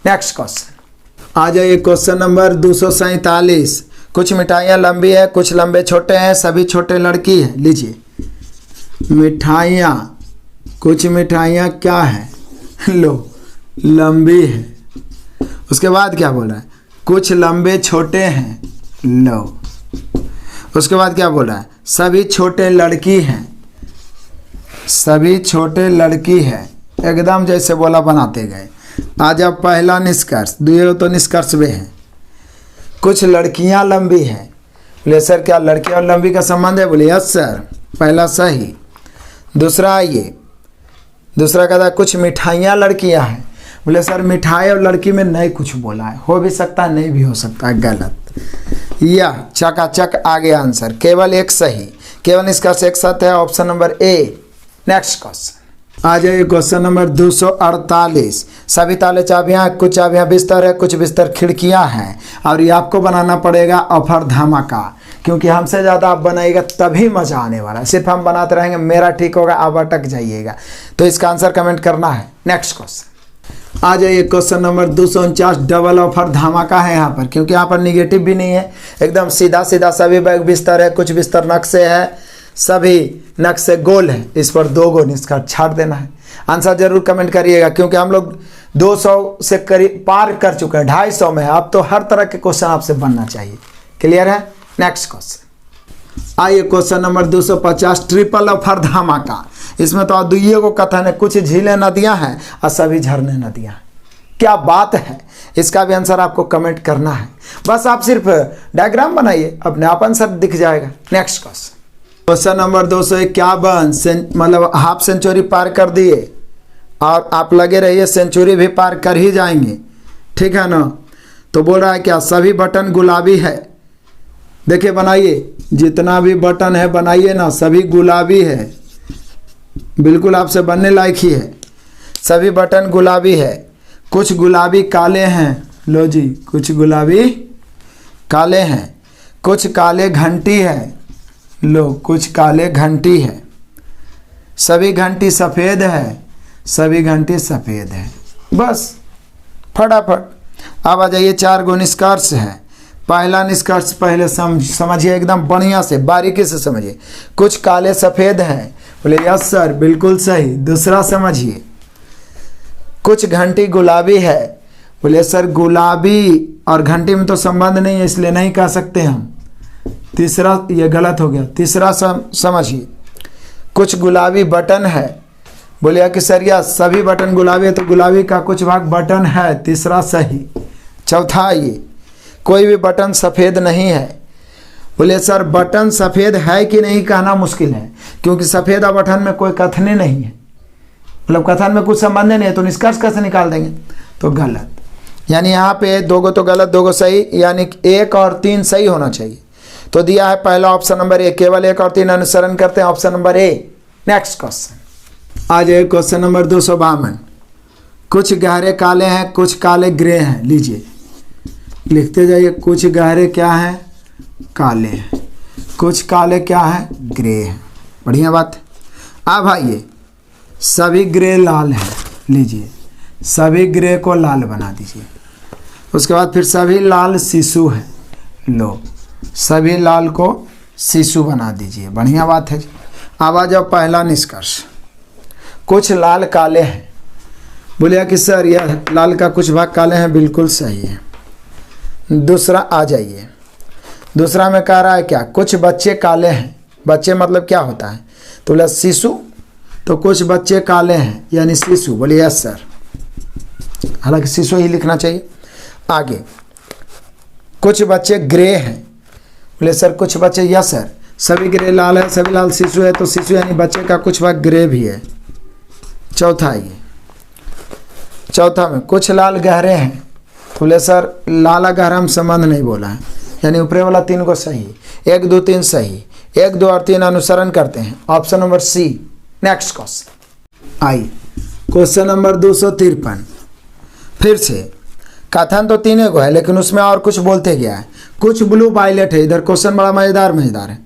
Next question आ जाइए, क्वेश्चन नंबर 247। कुछ मिठाइयाँ लंबी है, कुछ लंबे छोटे हैं, सभी छोटे लड़की है। लीजिए मिठाइयाँ, कुछ मिठाइयाँ क्या है, लो लंबी है। उसके बाद क्या बोल रहा है, कुछ लंबे छोटे हैं। लो उसके बाद क्या बोल रहा है, सभी छोटे लड़की हैं। सभी छोटे लड़की है, एकदम जैसे बोला बनाते गए। आज अब पहला निष्कर्ष, 2 तो निष्कर्ष भी है। कुछ लड़कियां लंबी हैं। बोले सर क्या लड़की और लंबी का संबंध है। बोले यस सर, पहला सही। दूसरा आइए, दूसरा कहता है कुछ मिठाइयाँ लड़कियां हैं। बोले सर मिठाई और लड़की में नहीं कुछ बोला है, हो भी सकता है नहीं भी हो सकता है, गलत। या चकाचक आगे आंसर, केवल एक सही, केवल निष्कर्ष एक सत्य है, option number A. Next question आ जाइए, क्वेश्चन नंबर 248। सभी ताले चाबियाँ, कुछ चाबियाँ बिस्तर है, कुछ बिस्तर खिड़कियाँ हैं। और ये आपको बनाना पड़ेगा ऑफर धमाका, क्योंकि हमसे ज़्यादा आप बनाइएगा तभी मज़ा आने वाला है। सिर्फ हम बनाते रहेंगे, मेरा ठीक होगा, आप अटक जाइएगा। तो इसका आंसर कमेंट करना है। नेक्स्ट क्वेश्चन आ जाइए, क्वेश्चन नंबर 249। डबल ऑफर धमाका है यहाँ पर, क्योंकि यहाँ पर निगेटिव भी नहीं है, एकदम सीधा सीधा। सभी बैग बिस्तर है, कुछ बिस्तर नक्शे है, सभी नक्शे गोल हैं, इस पर 2 गो निष्कर्ष छाट देना है। आंसर जरूर कमेंट करिएगा, क्योंकि हम लोग 200 से करीब पार कर चुके हैं, 250 में है। अब तो हर तरह के क्वेश्चन आपसे बनना चाहिए। क्लियर है? नेक्स्ट क्वेश्चन आइए, क्वेश्चन नंबर 250, ट्रिपल ऑफर धमाका। इसमें तो अद्वितीय को कथन है, कुछ झीलें नदियां हैं और सभी झरने नदियां हैं। क्या बात है, इसका भी आंसर आपको कमेंट करना है। बस आप सिर्फ डायग्राम बनाइए, अपने आप आंसर दिख जाएगा। नेक्स्ट क्वेश्चन नंबर 251, मतलब हाफ सेंचुरी पार कर दिए और आप लगे रहिए सेंचुरी भी पार कर ही जाएंगे, ठीक है ना। तो बोल रहा है क्या, सभी बटन गुलाबी है। देखिए बनाइए, जितना भी बटन है बनाइए ना, सभी गुलाबी है, बिल्कुल आपसे बनने लायक ही है। सभी बटन गुलाबी है, कुछ गुलाबी काले हैं, लो जी कुछ गुलाबी काले हैं, कुछ काले घंटी है, लो कुछ काले घंटी है, सभी घंटी सफ़ेद है, सभी घंटी सफ़ेद है। बस फटाफट अब आ जाइए, 4 गो निष्कर्ष है। पहला निष्कर्ष पहले समझिए, एकदम बढ़िया से बारीकी से समझिए। कुछ काले सफ़ेद हैं, बोले यस सर बिल्कुल सही। दूसरा समझिए, कुछ घंटी गुलाबी है, बोले सर गुलाबी और घंटी में तो संबंध नहीं है, इसलिए नहीं कह सकते हम। तीसरा ये गलत हो गया। तीसरा समझिए, कुछ गुलाबी बटन है, बोलिए कि सर या सभी बटन गुलाबी है, तो गुलाबी का कुछ भाग बटन है, तीसरा सही। चौथा ये, कोई भी बटन सफ़ेद नहीं है, बोले सर बटन सफ़ेद है कि नहीं कहना मुश्किल है, क्योंकि सफ़ेद और बटन में कोई कथन नहीं है, मतलब कथन में कुछ संबंध नहीं है, तो निष्कर्ष कैसे निकाल देंगे। तो गलत, यानी यहाँ पे 2 गो तो गलत 2 गो सही, यानी 1 और 3 सही होना चाहिए। तो दिया है पहला ऑप्शन नंबर ए, केवल 1 और 3 अनुसरण करते हैं, option number A. Next question आ जाए, क्वेश्चन नंबर 252, कुछ गहरे काले हैं, कुछ काले ग्रे हैं। लीजिए लिखते जाइए, कुछ गहरे क्या हैं, काले हैं, कुछ काले क्या हैं, ग्रे हैं। बढ़िया बात है। अब आइए, सभी ग्रे लाल हैं, लीजिए सभी ग्रे को लाल बना दीजिए। उसके बाद फिर सभी लाल शिशु है, लो सभी लाल को शिशु बना दीजिए। बढ़िया बात है जी। अब आ जाओ पहला निष्कर्ष, कुछ लाल काले हैं, बोलिए कि सर यह लाल का कुछ भाग काले हैं, बिल्कुल सही है। दूसरा आ जाइए, दूसरा में कह रहा है क्या, कुछ बच्चे काले हैं। बच्चे मतलब क्या होता है, तो बोला शिशु, तो कुछ बच्चे काले हैं यानी शिशु, बोलिए यस सर, हालांकि शिशु ही लिखना चाहिए। आगे, कुछ बच्चे ग्रे हैं, बोले सर कुछ बच्चे, यस सर सभी ग्रे लाल है, सभी लाल शिशु है, तो शिशु यानी बच्चे का कुछ भाग ग्रे भी है। चौथा ये, चौथा में कुछ लाल गहरे हैं, बोले सर लाला गहरा हम संबंध नहीं बोला है, यानी ऊपरे वाला 3 को सही, 1 2 3 सही, 1 2 और 3 अनुसरण करते हैं, option number C. Next question आई, क्वेश्चन नंबर 253, फिर से कथन तो 3 को है, लेकिन उसमें और कुछ बोलते गया है। कुछ ब्लू वायलेट है, इधर क्वेश्चन बड़ा मज़ेदार है।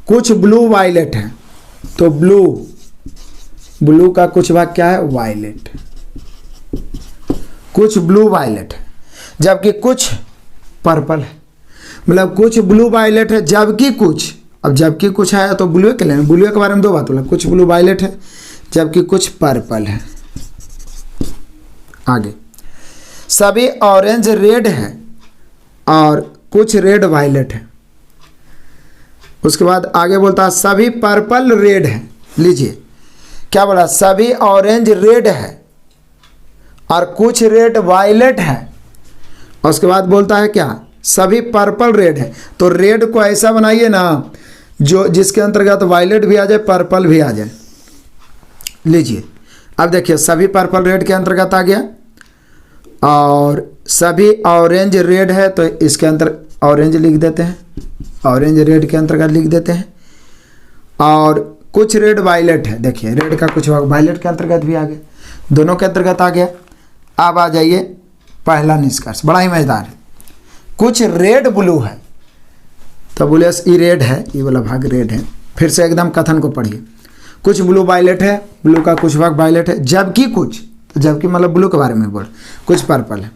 कुछ ब्लू वायलेट है, तो ब्लू का कुछ भाग क्या है, वायलेट, कुछ ब्लू वायलेट है, जबकि कुछ पर्पल है, मतलब कुछ ब्लू वायलेट है जबकि कुछ, अब जबकि कुछ है तो ब्लू के लेना, ब्लू के बारे में 2 बात बोला, कुछ ब्लू वायलेट है जबकि कुछ पर्पल है। आगे, सभी ऑरेंज रेड है और कुछ रेड वायलेट है। उसके बाद आगे बोलता है सभी पर्पल रेड है। लीजिए क्या बोला, सभी ऑरेंज रेड है और कुछ रेड वायलेट है। और उसके बाद बोलता है क्या, सभी पर्पल रेड है। तो रेड को ऐसा बनाइए ना जो जिसके अंतर्गत वायलेट भी आ जाए, पर्पल भी आ जाए। लीजिए अब देखिए, सभी पर्पल रेड के अंतर्गत आ गया और सभी ऑरेंज रेड है, तो इसके अंतर ऑरेंज लिख देते हैं, ऑरेंज रेड के अंतर्गत लिख देते हैं। और कुछ रेड वायलेट है, देखिए रेड का कुछ वायलेट के अंतर्गत भी आ गया, दोनों के अंतर्गत आ गया। अब आ जाइए पहला निष्कर्ष, बड़ा ही मजेदार है। कुछ रेड ब्लू है, तो बोले ये रेड है, ये वाला भाग रेड है। फिर से एकदम कथन को पढ़िए, कुछ ब्लू वायलेट है, ब्लू का कुछ भाग वायलेट है, जबकि कुछ, तो जबकि मतलब ब्लू के बारे में बोल, कुछ पर्पल है।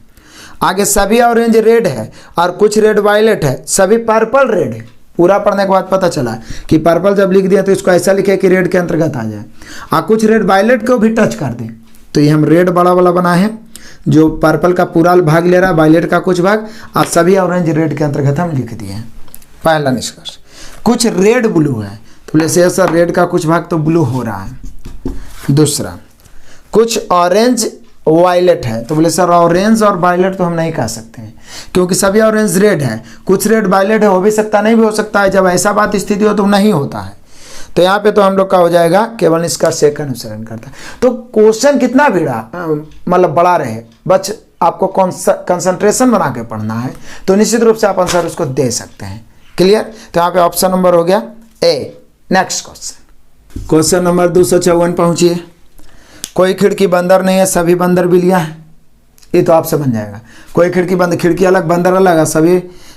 आगे सभी ऑरेंज रेड है और कुछ रेड वायलेट है, सभी पर्पल रेड है, पूरा पढ़ने के बाद पता चला कि पर्पल जब लिख दिया तो इसको ऐसा लिखे कि रेड के अंतर्गत आ जाए, और कुछ रेड वायलेट को भी टच कर दें। तो ये हम रेड बड़ा वाला बनाए हैं जो पर्पल का पूरा भाग ले रहा है, वायलेट का कुछ भाग, और सभी ऑरेंज रेड के अंतर्गत हम लिख दिए हैं। पहला निष्कर्ष। कुछ रेड ब्लू है तो जैसे सर रेड का कुछ भाग तो ब्लू हो रहा है। दूसरा, कुछ ऑरेंज वायलेट है तो बोले सर ऑरेंज और वायलेट तो हम नहीं कह सकते हैं क्योंकि सभी ऑरेंज रेड है, कुछ रेड वायलेट है, हो भी सकता नहीं भी हो सकता है। जब ऐसा बात स्थिति हो तो नहीं होता है। तो यहाँ पे तो हम लोग का हो जाएगा केवल निष्कर्ष एक अनुसरण करता है। तो क्वेश्चन कितना मतलब बड़ा रहे, बस आपको कंसंट्रेशन बना के पढ़ना है तो निश्चित रूप से आप आंसर उसको दे सकते हैं। क्लियर? तो यहाँ पे ऑप्शन नंबर हो गया A. Next question, question number 254 पहुंचिए। कोई खिड़की बंदर नहीं है, सभी बंदर बिल्लियां हैं। ये तो आपसे बन जाएगा। कोई खिड़की बंद, खिड़की अलग बंदर अलग है,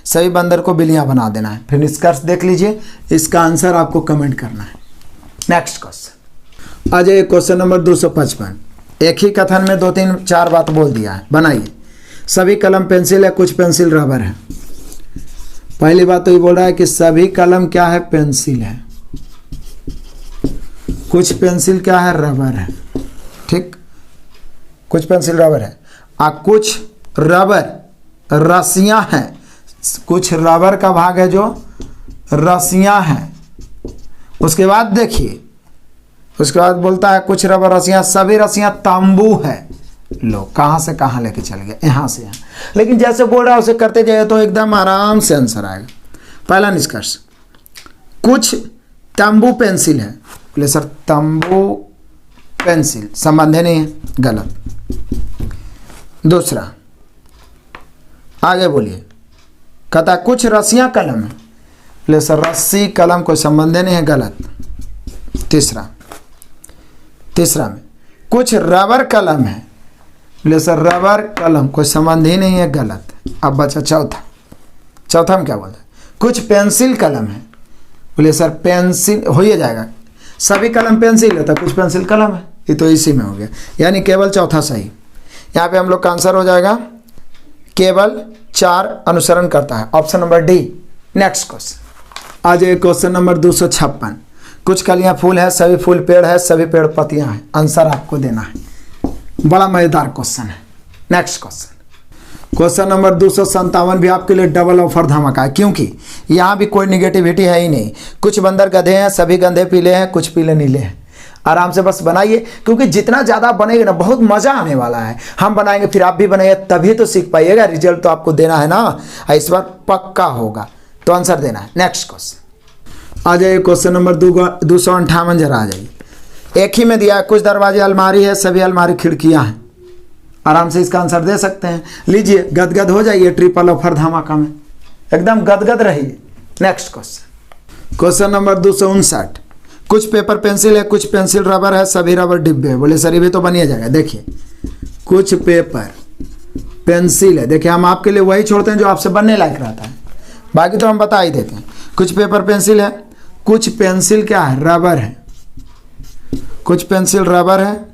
सभी बंदर को बिल्लियां बना देना है। फिर निष्कर्ष देख लीजिए, इसका आंसर आपको कमेंट करना है। नेक्स्ट क्वेश्चन आ जाइए, क्वेश्चन नंबर 255। एक ही कथन में 2-3-4 बात बोल दिया है, बनाइए। सभी कलम पेंसिल है, कुछ पेंसिल रबर है। पहली बात तो ये बोल रहा है कि सभी कलम क्या है, पेंसिल है, कुछ पेंसिल क्या है, रबर है। ठीक, कुछ पेंसिल रबर है, कुछ रबर रस्सियां हैं, कुछ रबर का भाग है जो रस्सियां हैं। उसके बाद देखिए, उसके बाद बोलता है कुछ रबर रस्सियां, सभी रस्सियां तंबू है। लो कहां से कहां लेके चल गया, यहां से यहां। लेकिन जैसे बोल रहा है उसे करते जाए तो एकदम आराम से आंसर आएगा। पहला निष्कर्ष, कुछ तंबू पेंसिल है। बोले सर तंबू पेंसिल संबंध नहीं है, गलत। दूसरा, आगे बोलिए, कहता कुछ रस्सियां कलम है। बोले सर रस्सी कलम कोई संबंध नहीं है, गलत। तीसरा में कुछ रबर कलम है। बोले सर रबर कलम कोई संबंध ही नहीं है, गलत। अब बचा चौथा में क्या बोलता है, कुछ पेंसिल कलम है। बोले सर पेंसिल हो ही जाएगा, सभी कलम पेंसिल है तो कुछ पेंसिल कलम है, ये तो इसी में हो गया, यानी केवल चौथा सही। यहाँ पे हम लोग का आंसर हो जाएगा केवल 4 अनुसरण करता है, option number D. Next question आ जाइए, क्वेश्चन नंबर 256। कुछ कलियां फूल है, सभी फूल पेड़ है, सभी पेड़ पत्तियां हैं। आंसर आपको देना है, बड़ा मजेदार क्वेश्चन है। नेक्स्ट क्वेश्चन, क्वेश्चन नंबर 257 भी आपके लिए डबल ऑफर धमाका है क्योंकि यहाँ भी कोई निगेटिविटी है ही नहीं। कुछ बंदर गधे हैं, सभी गंधे पीले हैं, कुछ पीले नीले हैं। आराम से बस बनाइए क्योंकि जितना ज़्यादा बनेगा ना बहुत मज़ा आने वाला है। हम बनाएंगे फिर आप भी बनाइए, तभी तो सीख पाइएगा। रिजल्ट तो आपको देना है ना, इस बार पक्का होगा, तो आंसर देना है। नेक्स्ट क्वेश्चन आ जाइए, क्वेश्चन नंबर 258 जरा आ जाइए। एक ही में दिया है, कुछ दरवाजे अलमारी है, सभी अलमारी खिड़कियां हैं। आराम से इसका आंसर दे सकते हैं। लीजिए गदगद हो जाइए ट्रिपल ऑफर धमाका में, एकदम गदगद रहिए। Next question, question number 259। कुछ पेपर पेंसिल है, कुछ पेंसिल रबर है, सभी रबर डिब्बे है। बोले सर ये भी तो बनिए जाएगा। देखिए कुछ पेपर पेंसिल है, देखिए हम आपके लिए वही छोड़ते हैं जो आपसे बनने लायक रहता है, बाकी तो हम बता ही देते हैं। कुछ पेपर पेंसिल है, कुछ पेंसिल क्या है, रबर है, कुछ पेंसिल रबर है।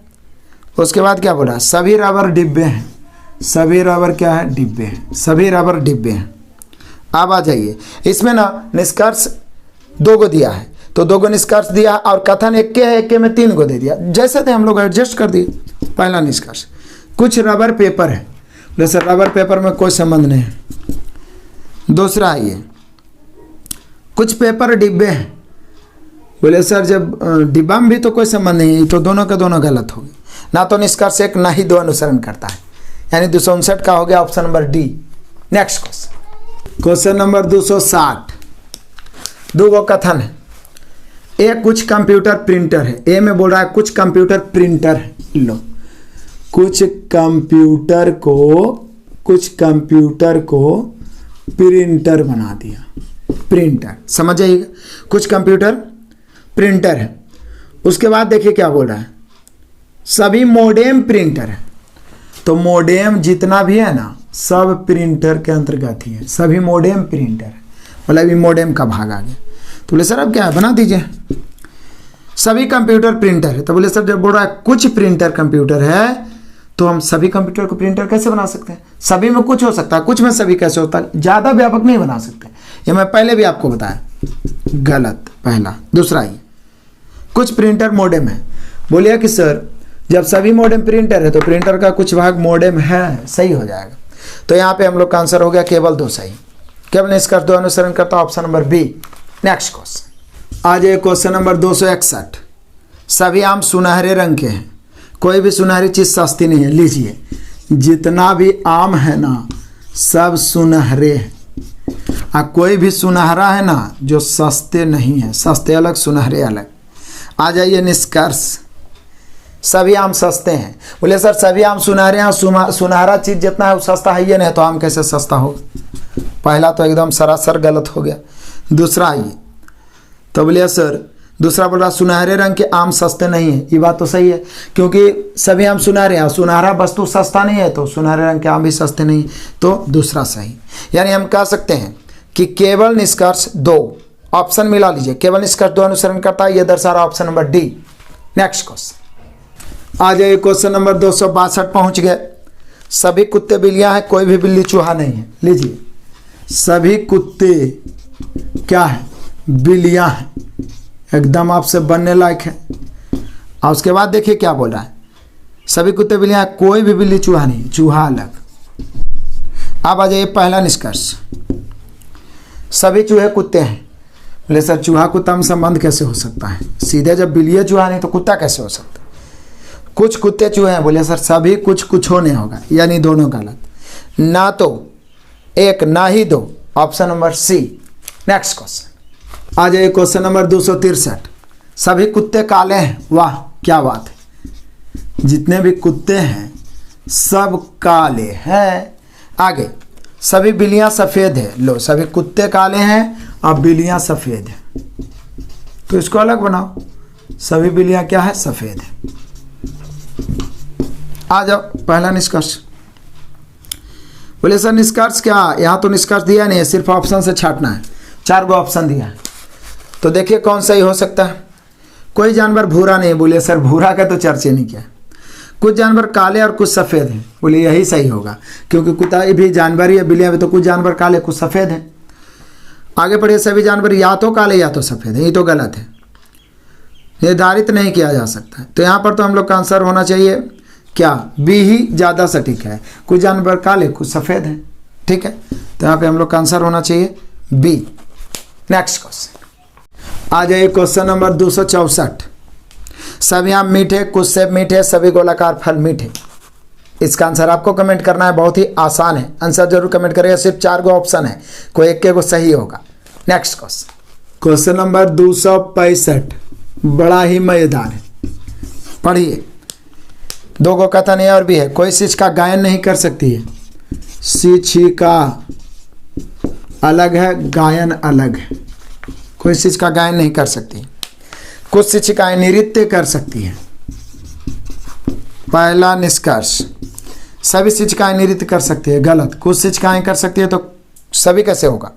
उसके बाद क्या बोला, सभी रबर डिब्बे हैं, सभी रबर क्या है, डिब्बे हैं, सभी रबर डिब्बे हैं। अब आ जाइए, इसमें ना निष्कर्ष 2 को दिया है, तो 2 को निष्कर्ष दिया और कथन एक के है, एक के में 3 को दे दिया, जैसे थे हम लोग एडजस्ट कर दिए। पहला निष्कर्ष, कुछ रबर पेपर है। जैसे रबर पेपर में कोई संबंध नहीं है। दूसरा है ये, कुछ पेपर डिब्बे हैं। बोले सर जब डिब्बा में भी तो कोई संबंध नहीं है, तो दोनों के दोनों गलत हो गए। ना तो निष्कर्ष 1 ना ही 2 अनुसरण करता है, यानी 259 का हो गया option number D. Next question, question number 260। 2 गो कथन है। ए कुछ कंप्यूटर प्रिंटर है। ए में बोल रहा है कुछ कंप्यूटर प्रिंटर है। लो कुछ कंप्यूटर को प्रिंटर बना दिया, प्रिंटर समझ जाइएगा। कुछ कंप्यूटर प्रिंटर है। उसके बाद देखिए क्या बोल रहा है, सभी मोडेम प्रिंटर है। तो मोडेम जितना भी है ना सब प्रिंटर के अंतर्गत ही है, सभी मोडेम प्रिंटर है, मतलब ये मोडेम का भाग आ गया। तो बोले सर अब क्या है, बना दीजिए। सभी कंप्यूटर प्रिंटर है। तो बोले सर जब बोल रहा है कुछ प्रिंटर कंप्यूटर है तो हम सभी कंप्यूटर को प्रिंटर कैसे बना सकते हैं? सभी में कुछ हो सकता है, कुछ में सभी कैसे होता है, ज़्यादा व्यापक नहीं बना सकते। ये मैं पहले भी आपको बताया। गलत पहला। दूसरा ही कुछ प्रिंटर मॉडेम है। बोलिए कि सर जब सभी मॉडेम प्रिंटर है तो प्रिंटर का कुछ भाग मॉडेम है, सही हो जाएगा। तो यहाँ पे हम लोग का आंसर हो गया केवल 2 सही। केवल निष्कर्ष 2 अनुसरण करता option number B. Next question आ जाए क्वेश्चन नंबर 261। सभी आम सुनहरे रंग के हैं, कोई भी सुनहरी चीज सस्ती नहीं है। लीजिए जितना भी आम है ना सब सुनहरे हैं, कोई भी सुनहरा है ना जो सस्ते नहीं है। सस्ते अलग सुनहरे अलग। आ जाइए निष्कर्ष, सभी आम सस्ते हैं। बोले सर सभी आम सुनहरे हैं, सुनहरा चीज जितना है वो सस्ता है ये नहीं, तो आम कैसे सस्ता हो? पहला तो एकदम सरासर गलत हो गया। दूसरा आइए तो बोलिए सर दूसरा बोल रहा सुनहरे रंग के आम सस्ते नहीं है। ये बात तो सही है क्योंकि सभी आम सुनहरे हैं, सुनहरा वस्तु सस्ता नहीं है तो सुनहरे रंग के आम भी सस्ते नहीं, तो दूसरा सही। यानी हम कह सकते हैं कि केवल निष्कर्ष 2 ऑप्शन मिला लीजिए, केवल निष्कर्ष 2 अनुसरण करता है, यह दर्शा रहा option number D. Next question आ जाइए क्वेश्चन नंबर 262 पहुंच गए। सभी कुत्ते बिल्लियां हैं, कोई भी बिल्ली चूहा नहीं है। लीजिए सभी कुत्ते क्या है? बिल्लियां हैं, एकदम आपसे बनने लायक है। और उसके बाद देखिए क्या बोल रहा है, सभी कुत्ते बिल्लियां हैं, कोई भी बिल्ली चूहा नहीं, चूहा अलग। अब आ जाइए पहला निष्कर्ष, सभी चूहे कुत्ते हैं। बोले सर चूहा कुत्ता में संबंध कैसे हो सकता है? सीधे जब बिल्ली चूहा नहीं तो कुत्ता कैसे हो सकता है? कुछ कुत्ते चूहे हैं। बोले सर सभी कुछ होने होगा, यानी दोनों गलत। ना तो एक ना ही 2, option number C. Next question आ जाइए क्वेश्चन नंबर 263। सभी कुत्ते काले हैं। वाह क्या बात है, जितने भी कुत्ते हैं सब काले हैं। आगे सभी बिल्लियां सफ़ेद है। लो सभी कुत्ते काले हैं और बिल्लियां सफ़ेद है, तो इसको अलग बनाओ। सभी बिल्लियां क्या है? सफ़ेद है। आ जाओ पहला निष्कर्ष। बोले सर निष्कर्ष क्या? यहाँ तो निष्कर्ष दिया नहीं है, सिर्फ ऑप्शन से छांटना है। 4 गो ऑप्शन दिया है, तो देखिए कौन सही हो सकता है। कोई जानवर भूरा नहीं। बोले सर भूरा का तो चर्चा नहीं किया। कुछ जानवर काले और कुछ सफ़ेद हैं। बोले यही सही होगा क्योंकि कुत्ता भी जानवर ही है, बिल्लियाँ भी, तो कुछ जानवर काले कुछ सफ़ेद हैं। आगे पढ़िए सभी जानवर या तो काले या तो सफ़ेद हैं, ये तो गलत है, निर्धारित नहीं किया जा सकता। तो यहाँ पर तो हम लोग का आंसर होना चाहिए क्या? बी ही ज़्यादा सटीक है। कुछ जानवर काले कुछ सफ़ेद हैं, ठीक है, तो यहाँ पे हम लोग का आंसर होना चाहिए बी। नेक्स्ट क्वेश्चन आ जाइए क्वेश्चन नंबर 264। सभी आम मीठे, कुछ सेब मीठे, सभी गोलाकार फल मीठे। इसका आंसर आपको कमेंट करना है, बहुत ही आसान है। आंसर जरूर कमेंट करिएगा, सिर्फ 4 गो ऑप्शन है, कोई एक को सही होगा। नेक्स्ट क्वेश्चन नंबर 265 बड़ा ही मजेदार है, पढ़िए। 2 गो कथन है और भी है। कोई शिक्षिका गायन नहीं कर सकती है। शिक्षिका अलग है, गायन अलग है। कोई शिक्षिका गायन नहीं कर सकती। कुछ शिक्षिकाएं नृत्य कर सकती है। पहला निष्कर्ष, सभी शिक्षिकाएं नृत्य कर सकती है, गलत। कुछ शिक्षिकाएं कर सकती है, तो सभी कैसे होगा?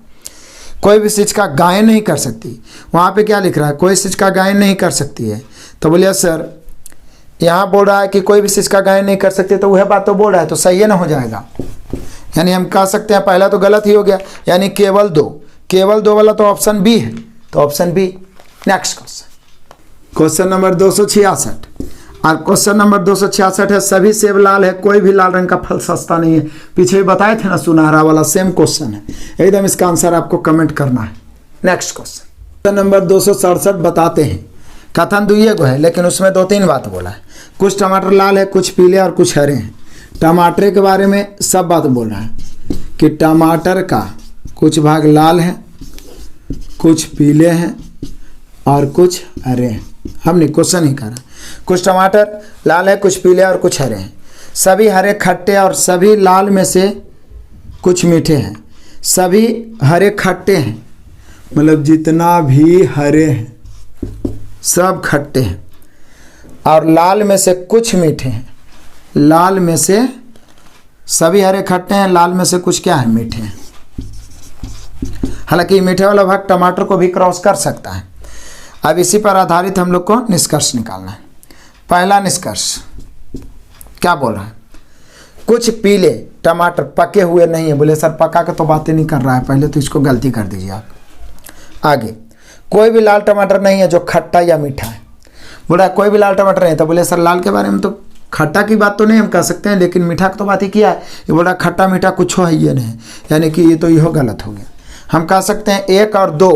कोई भी शिक्षिका गायन नहीं कर सकती। वहाँ पे क्या लिख रहा है? कोई शिक्षिका गायन नहीं कर सकती है। तो बोलिए सर यहाँ बोल रहा है कि कोई भी शिक्षिका गायन नहीं कर सकती, तो वह बात तो बोल रहा है, तो सही है ना हो जाएगा। यानी हम कह सकते हैं पहला तो गलत ही हो गया, यानी केवल 2। केवल 2 वाला तो ऑप्शन बी है, तो option B. Next question number 266। और क्वेश्चन नंबर 266 है सभी सेब लाल है, कोई भी लाल रंग का फल सस्ता नहीं है। पीछे भी बताए थे ना सुनहरा वाला, सेम क्वेश्चन है एकदम। इसका आंसर आपको कमेंट करना है। नेक्स्ट क्वेश्चन नंबर 267 बताते हैं। कथन 2 गो है, लेकिन उसमें 2-3 बात बोला है। कुछ टमाटर लाल है, कुछ पीले और कुछ हरे हैं। टमाटर के बारे में सब बात बोल रहा है कि टमाटर का कुछ भाग लाल है, कुछ पीले हैं और कुछ हरे हैं। हमने क्वेश्चन ही करा, कुछ टमाटर लाल है, कुछ पीले और कुछ हरे हैं। सभी हरे खट्टे और सभी लाल में से कुछ मीठे हैं। सभी हरे खट्टे हैं, मतलब जितना भी हरे हैं सब खट्टे हैं, और लाल में से कुछ मीठे हैं। लाल में से सभी हरे खट्टे हैं, लाल में से कुछ क्या है? मीठे हैं। हालांकि मीठे वाला भाग टमाटर को भी क्रॉस कर सकता है। अब इसी पर आधारित हम लोग को निष्कर्ष निकालना है। पहला निष्कर्ष क्या बोल रहा है? कुछ पीले टमाटर पके हुए नहीं है। बोले सर पका के तो बातें नहीं कर रहा है, पहले तो इसको गलती कर दीजिए आप। आगे कोई भी लाल टमाटर नहीं है जो खट्टा या मीठा है। बोला कोई भी लाल टमाटर नहीं, तो बोले सर लाल के बारे में तो खट्टा की बात तो नहीं हम कह सकते हैं, लेकिन मीठा की तो बात ही किया है। ये बोला खट्टा मीठा कुछ हो है ये नहीं, यानी कि ये तो यह गलत हो गया। हम कह सकते हैं 1 और 2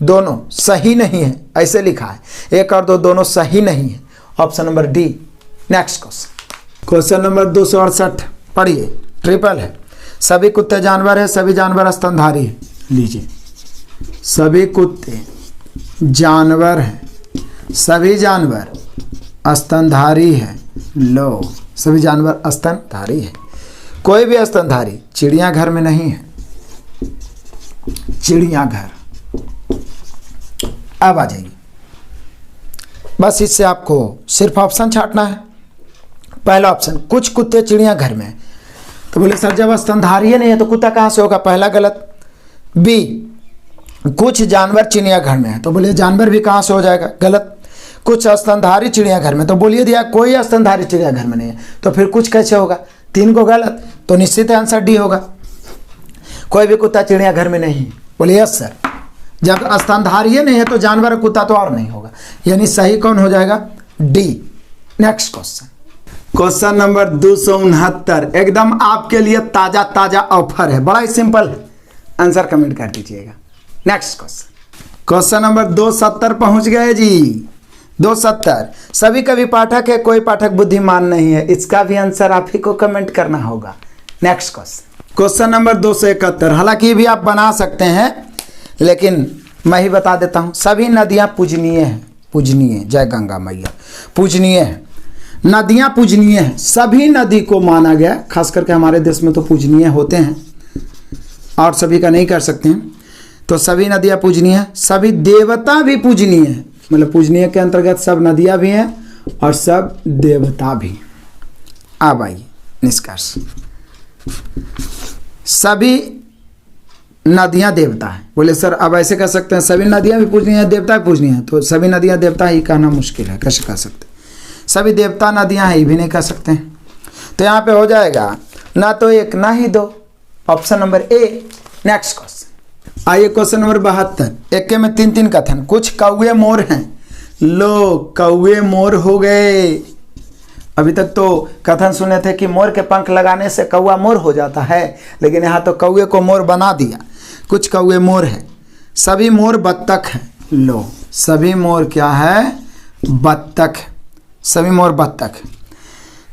दोनों सही नहीं है, ऐसे लिखा है 1 और 2 दोनों सही नहीं है। Option number D. Next question number 268 पढ़िए, ट्रिपल है। सभी कुत्ते जानवर है, सभी जानवर स्तनधारी है। लीजिए, सभी कुत्ते जानवर है, सभी जानवर स्तनधारी है। लो, सभी जानवर स्तनधारी है। कोई भी स्तनधारी चिड़ियाघर में नहीं है। चिड़ियाघर अब आ जाइए, बस इससे आपको सिर्फ ऑप्शन छांटना है। पहला ऑप्शन, कुछ कुत्ते चिड़ियाघर में, तो बोले सर जब स्तनधारी नहीं है तो कुत्ता कहां से होगा, पहला गलत। बी, कुछ जानवर चिड़ियाघर में है, तो बोलिए जानवर भी कहां से हो जाएगा, गलत। कुछ स्तनधारी चिड़ियाघर में, तो बोलिए दिया कोई स्तनधारी चिड़ियाघर में नहीं है, तो फिर कुछ कैसे होगा, 3 को गलत, तो निश्चित आंसर डी होगा। कोई भी कुत्ता चिड़ियाघर में नहीं, बोलिए यस सर। जब स्तनधारी नहीं है तो जानवर कुत्ता तो और नहीं होगा, यानी सही कौन हो जाएगा, डी। नेक्स्ट क्वेश्चन नंबर 269 एकदम आपके लिए ताजा ताजा ऑफर है, बड़ा ही सिंपल है, आंसर कमेंट कर दीजिएगा। नेक्स्ट क्वेश्चन नंबर 270 पहुंच गए जी। 270, सभी कवि पाठक है, कोई पाठक बुद्धिमान नहीं है। इसका भी आंसर आप ही को कमेंट करना होगा। नेक्स्ट क्वेश्चन नंबर 271, हालांकि भी आप बना सकते हैं लेकिन मैं ही बता देता हूं। सभी नदियां पूजनीय हैं, पूजनीय, जय गंगा मैया, पूजनीय है। नदियां पूजनीय हैं, सभी नदी को माना गया, खास करके हमारे देश में तो पूजनीय होते हैं और सभी का नहीं कर सकते हैं। तो सभी नदियां पूजनीय हैं, सभी देवता भी पूजनीय हैं, मतलब पूजनीय के अंतर्गत सब नदियां भी हैं और सब देवता भी। अब आइए निष्कर्ष, सभी नदियां देवता हैं। बोले सर अब ऐसे कह सकते हैं सभी नदियां भी पूजनीय हैं, देवता भी पूजनीय हैं, तो सभी नदियां देवता ही कहना मुश्किल है, कैसे कह सकते हैं। सभी देवता नदियां हैं ये भी नहीं कह सकते हैं, तो यहाँ पे हो जाएगा ना तो 1 ना ही 2, option number A. Next question आइए, क्वेश्चन नंबर 72, एक में 3 कथन। कुछ कौवे मोर हैं, लो कौवे मोर हो गए। अभी तक तो कथन सुने थे कि मोर के पंख लगाने से कौवा मोर हो जाता है, लेकिन यहाँ तो कौवे को मोर बना दिया। कुछ कौवे मोर है, सभी मोर बत्तख है। लो, सभी मोर क्या है, बत्तख, सभी मोर बत्तख।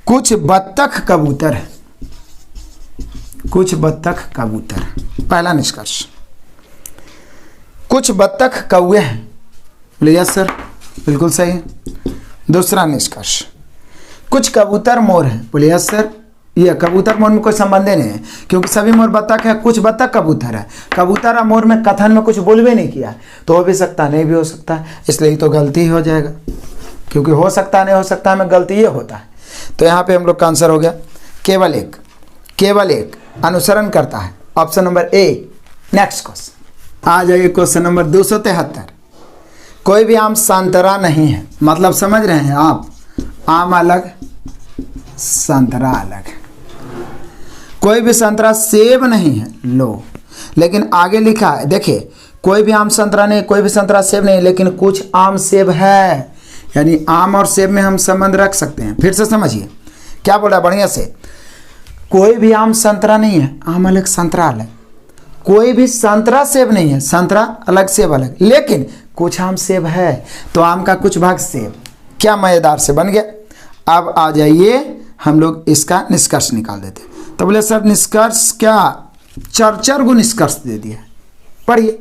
कुछ बत्तख कबूतर है, कुछ बत्तख कबूतर। पहला निष्कर्ष, कुछ बत्तख कौवे हैं, बोले यस सर, बिल्कुल सही है। दूसरा निष्कर्ष, कुछ कबूतर मोर हैं, बोले यस सर, ये कबूतर मोर में कोई संबंध नहीं है, क्योंकि सभी मोर बत्तख है, कुछ बत्तख कबूतर है। कबूतर और मोर में कथन में कुछ बोल भी नहीं किया, तो हो भी सकता नहीं भी हो सकता है, इसलिए तो गलती ही हो जाएगा, क्योंकि हो सकता नहीं हो सकता है में गलती ये होता है। तो यहाँ पे हम लोग का आंसर हो गया केवल एक, केवल एक अनुसरण करता है, option number A. Next question आ जाइए, क्वेश्चन नंबर 273, कोई भी आम संतरा नहीं है, मतलब समझ रहे हैं आप, आम अलग संतरा अलग। कोई भी संतरा सेब नहीं है, लो, लेकिन आगे लिखा है देखिए, कोई भी आम संतरा नहीं, कोई भी संतरा सेब नहीं, लेकिन कुछ आम सेब है, यानी आम और सेब में हम संबंध रख सकते हैं। फिर से समझिए क्या बोला बढ़िया से, कोई भी आम संतरा नहीं है, आम अलग संतरा अलग। कोई भी संतरा सेब नहीं है, संतरा अलग सेब अलग, लेकिन कुछ आम सेब है, तो आम का कुछ भाग सेब, क्या मजेदार से बन गया। अब आ जाइए हम लोग इसका निष्कर्ष निकाल देते। तो बोले सर निष्कर्ष क्या, 4 गो निष्कर्ष दे दिया, पढ़िए।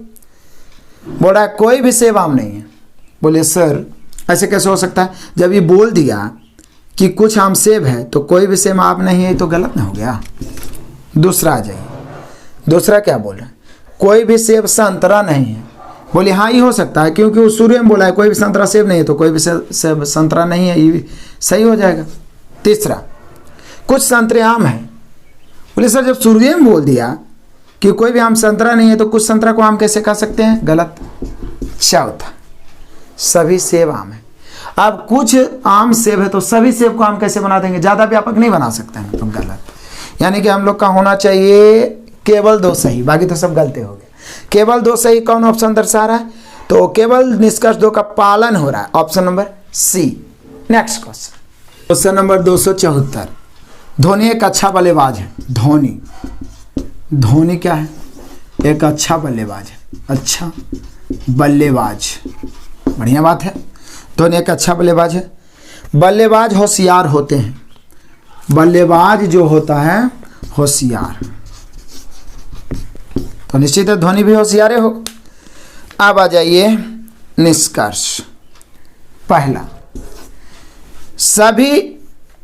बोला कोई भी सेब आम नहीं है, बोले सर ऐसे कैसे हो सकता है, जब ये बोल दिया कि कुछ आम सेब है तो कोई भी सेब आम नहीं है, तो गलत ना हो गया। दूसरा आ जाइए, दूसरा क्या बोल रहा है, कोई भी सेब संतरा नहीं है, बोले हाँ ये हो सकता है, क्योंकि वो शुरू में बोला है कोई भी संतरा सेब नहीं है, तो कोई भी सेब संतरा नहीं है, ये सही हो जाएगा। तीसरा, कुछ संतरे आम है, बोले सर जब शुरू में बोल दिया कि कोई भी आम संतरा नहीं है, तो कुछ संतरा को आम कैसे कह सकते हैं, गलत। चौथा, सभी सेब आम है। अब कुछ आम सेब है तो सभी सेब को आम कैसे बना देंगे, ज़्यादा व्यापक नहीं बना सकते हैं, तो गलत। यानी कि हम लोग का होना चाहिए केवल 2 सही, बाकी तो सब गलते हो गए। केवल 2 सही कौन ऑप्शन दर्शा रहा है? तो केवल निष्कर्ष 2 का पालन हो रहा है, option number C. Next question number 274। Dhoni एक अच्छा बल्लेबाज है। धोनी क्या है? एक अच्छा बल्लेबाज है। अच्छा बल्लेबाज, बढ़िया बात है। धोनी एक अच्छा बल्लेबाज है। बल्लेबाज होशियार होते हैं। बल्लेबाज जो होता है होशियार, तो निश्चित है धोनी भी होशियार हो। अब आ जाइए निष्कर्ष। पहला, सभी,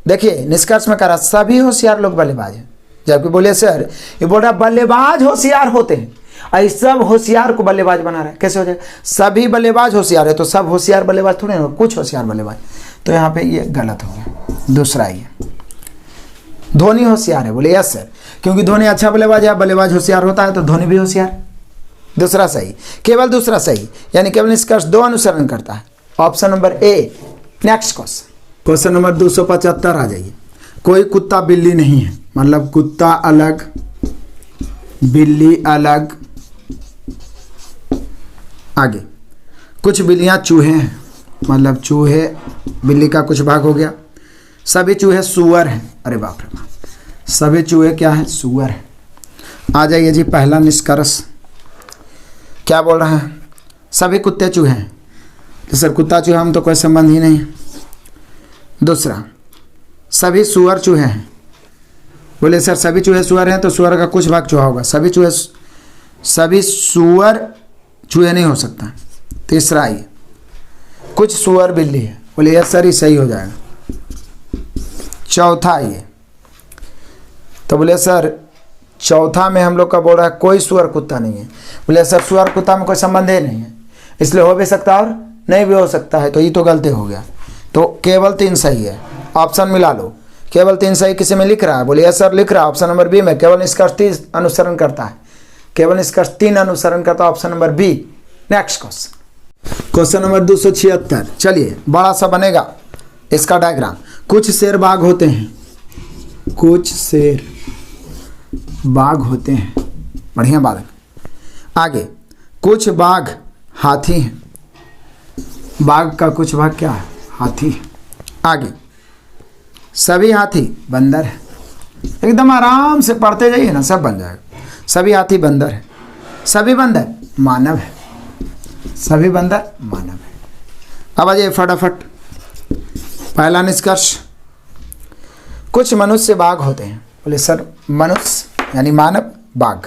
देखिए निष्कर्ष में करा सभी होशियार लोग बल्लेबाज हैं। जबकि बोले सर, ये बोल रहा बल्लेबाज होशियार होते हैं, और सब होशियार को बल्लेबाज बना रहा है, कैसे हो जाए? सभी बल्लेबाज होशियार है तो सब होशियार बल्लेबाज थोड़े ना, कुछ होशियार बल्लेबाज। तो यहाँ पे ये गलत हो गया। दूसरा ये धोनी होशियार है, बोले यस सर, क्योंकि धोनी अच्छा बल्लेबाज है, बल्लेबाज होशियार होता है तो धोनी भी होशियार। दूसरा सही, केवल दूसरा सही, यानी केवल निष्कर्ष 2 अनुसरण करता है, option number A. Next question number 275 आ जाइए। कोई कुत्ता बिल्ली नहीं है, मतलब कुत्ता अलग बिल्ली अलग। आगे, कुछ बिल्लियां चूहे हैं, मतलब चूहे बिल्ली का कुछ भाग हो गया। सभी चूहे सुअर हैं। अरे बाप रे बाप, सभी चूहे क्या है? सुअर है। आ जाइए जी पहला निष्कर्ष क्या बोल रहा है? सभी कुत्ते चूहे हैं। तो सर कुत्ता चूहा हम तो कोई संबंध ही नहीं। दूसरा, सभी सुअर चूहे हैं। बोले सर सभी चूहे सुअर हैं तो सुअर का कुछ भाग चूहा होगा। सभी सुअर चूहे नहीं हो सकता। तीसरा ये, कुछ सुअर बिल्ली है। बोले यस सर, ही सही हो जाएगा। चौथा ये, तो बोले सर चौथा में हम लोग का बोल रहा है कोई सुअर कुत्ता नहीं है। बोले सर सुअर कुत्ता में कोई संबंध ही नहीं है, इसलिए हो भी सकता है और नहीं भी हो सकता है, तो ये तो गलती हो गया। तो केवल 3 सही है, ऑप्शन मिला लो। केवल 3 सही किसी में लिख रहा है? बोले यस सर लिख रहा है, ऑप्शन नंबर बी में। केवल निष्कर्ष 3 अनुसरण करता है, केवल निष्कर्ष 3 अनुसरण करता है, option number B. Next question number 276। चलिए बड़ा सा बनेगा इसका डायग्राम। कुछ शेर बाघ होते हैं, कुछ शेर बाघ होते हैं, बढ़िया बात। आगे, कुछ बाघ हाथी हैं। बाघ का कुछ भाग क्या है? हाथी। आगे, सभी हाथी बंदर है। एकदम आराम से पढ़ते जाइए ना, सब बन जाएगा। सभी हाथी बंदर है। सभी बंदर मानव है। सभी बंदर मानव है। अब आ जाइए फटाफट पहला निष्कर्ष। कुछ मनुष्य बाघ होते हैं। बोले सर मनुष्य यानी मानव, बाघ।